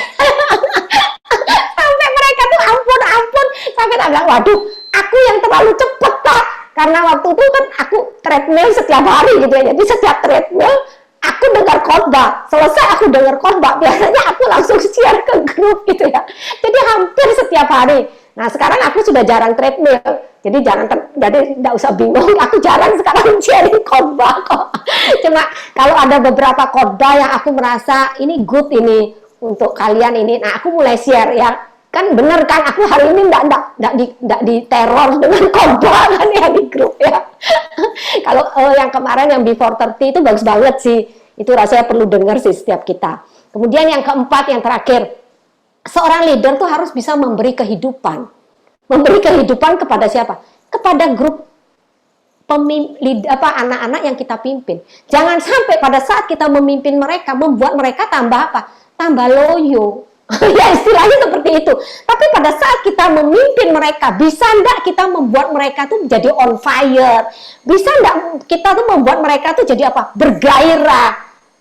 Sampai mereka tuh ampun, sampai tak bilang, waduh, aku yang terlalu cepet tak. Karena waktu itu kan aku treadmill setiap hari gitu ya, jadi setiap treadmill aku dengar khotbah, selesai aku dengar khotbah, biasanya aku langsung share ke grup gitu ya. Jadi hampir setiap hari. Nah sekarang aku sudah jarang treadmill, jadi tidak usah bingung, aku jarang sekarang sharing khotbah kok. Cuma kalau ada beberapa khotbah yang aku merasa ini good ini untuk kalian ini, nah aku mulai share ya. Kan bener kan, aku hari ini enggak diteror dengan khotbah kan ya di grup ya. Kalau yang kemarin yang before 30 itu bagus banget sih. Itu rasanya perlu dengar sih setiap kita. Kemudian yang keempat, yang terakhir, seorang leader tuh harus bisa memberi kehidupan. Memberi kehidupan kepada siapa? Kepada grup anak-anak yang kita pimpin. Jangan sampai pada saat kita memimpin mereka, membuat mereka tambah apa? Tambah loyo. Ya istilahnya seperti itu. Tapi pada saat kita memimpin mereka, bisa enggak kita membuat mereka tuh jadi on fire? Bisa enggak kita tuh membuat mereka tuh jadi apa? Bergairah.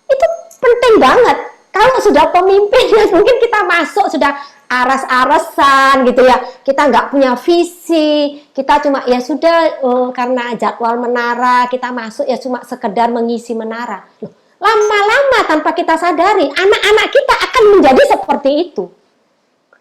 Itu penting banget. Kalau sudah pemimpin, ya mungkin kita masuk sudah aras-arasan gitu ya. Kita nggak punya visi. Kita cuma ya sudah karena jadwal menara, kita masuk ya cuma sekedar mengisi menara. Loh, lama-lama tanpa kita sadari, anak-anak kita akan menjadi seperti itu.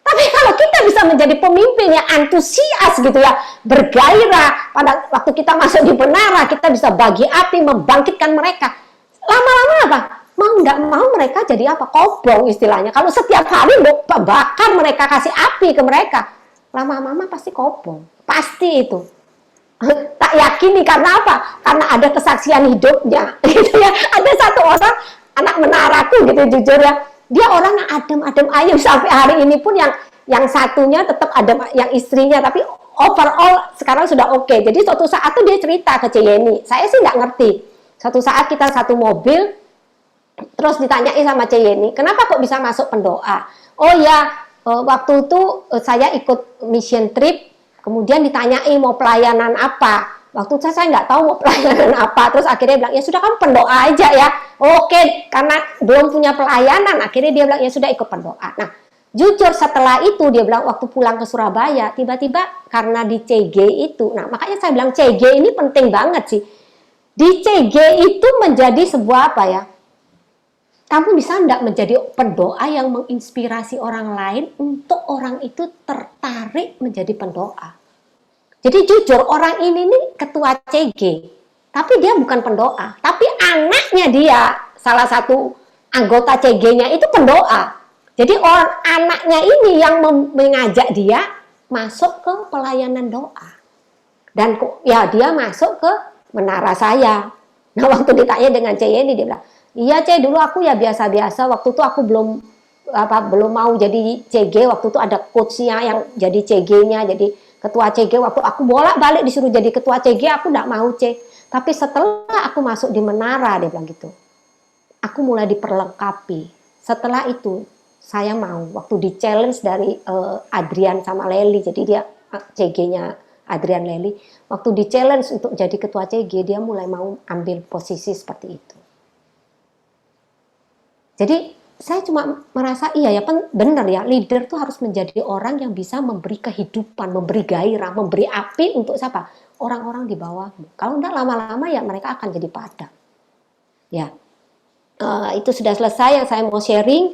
Tapi kalau kita bisa menjadi pemimpin yang antusias gitu ya, bergairah, pada waktu kita masuk di menara, kita bisa bagi api, membangkitkan mereka. Lama-lama apa? Mau nggak mau mereka jadi apa? Kobong istilahnya. Kalau setiap hari bakar mereka, kasih api ke mereka, lama-lama pasti kobong. Pasti itu. Tak yakini karena apa? Karena ada kesaksian hidupnya gitu ya. Ada satu orang anak menaraku gitu jujur ya, dia orang yang adem-adem ayem sampai hari ini pun yang satunya tetap adem, yang istrinya, tapi overall sekarang sudah oke. Jadi suatu saat tuh dia cerita ke Yeni, saya sih nggak ngerti. Suatu saat kita satu mobil, terus ditanyai sama Yeni, kenapa kok bisa masuk pendoa? Oh ya, waktu itu saya ikut mission trip. Kemudian ditanyai mau pelayanan apa. Waktu itu saya nggak tahu mau pelayanan apa. Terus akhirnya bilang, ya sudah kamu pendoa aja ya. Oke, karena belum punya pelayanan. Akhirnya dia bilang, ya sudah ikut pendoa. Nah, jujur setelah itu dia bilang waktu pulang ke Surabaya, tiba-tiba karena di CG itu. Nah, makanya saya bilang CG ini penting banget sih. Di CG itu menjadi sebuah apa ya? Kamu bisa enggak menjadi pendoa yang menginspirasi orang lain untuk orang itu tertarik menjadi pendoa. Jadi jujur, orang ini nih ketua CG, tapi dia bukan pendoa, tapi anaknya dia, salah satu anggota CG-nya itu pendoa. Jadi anaknya ini yang mengajak dia masuk ke pelayanan doa. Dan ya dia masuk ke menara saya. Nah waktu ditanya dengan Yeni, dia bilang, iya dulu aku ya biasa-biasa, waktu itu aku belum mau jadi CG, waktu itu ada coachnya yang jadi CG-nya, jadi ketua CG, waktu aku bolak-balik disuruh jadi ketua CG, aku enggak mau tapi setelah aku masuk di menara, dia bilang gitu, aku mulai diperlengkapi. Setelah itu saya mau, waktu di challenge dari Adrian sama Leli, jadi dia CG-nya Adrian Lely, waktu di challenge untuk jadi ketua CG, dia mulai mau ambil posisi seperti itu. Jadi saya cuma merasa iya ya benar ya, leader tuh harus menjadi orang yang bisa memberi kehidupan, memberi gairah, memberi api untuk siapa? Orang-orang di bawahmu. Kalau enggak lama-lama ya mereka akan jadi padam. Ya, itu sudah selesai yang saya mau sharing.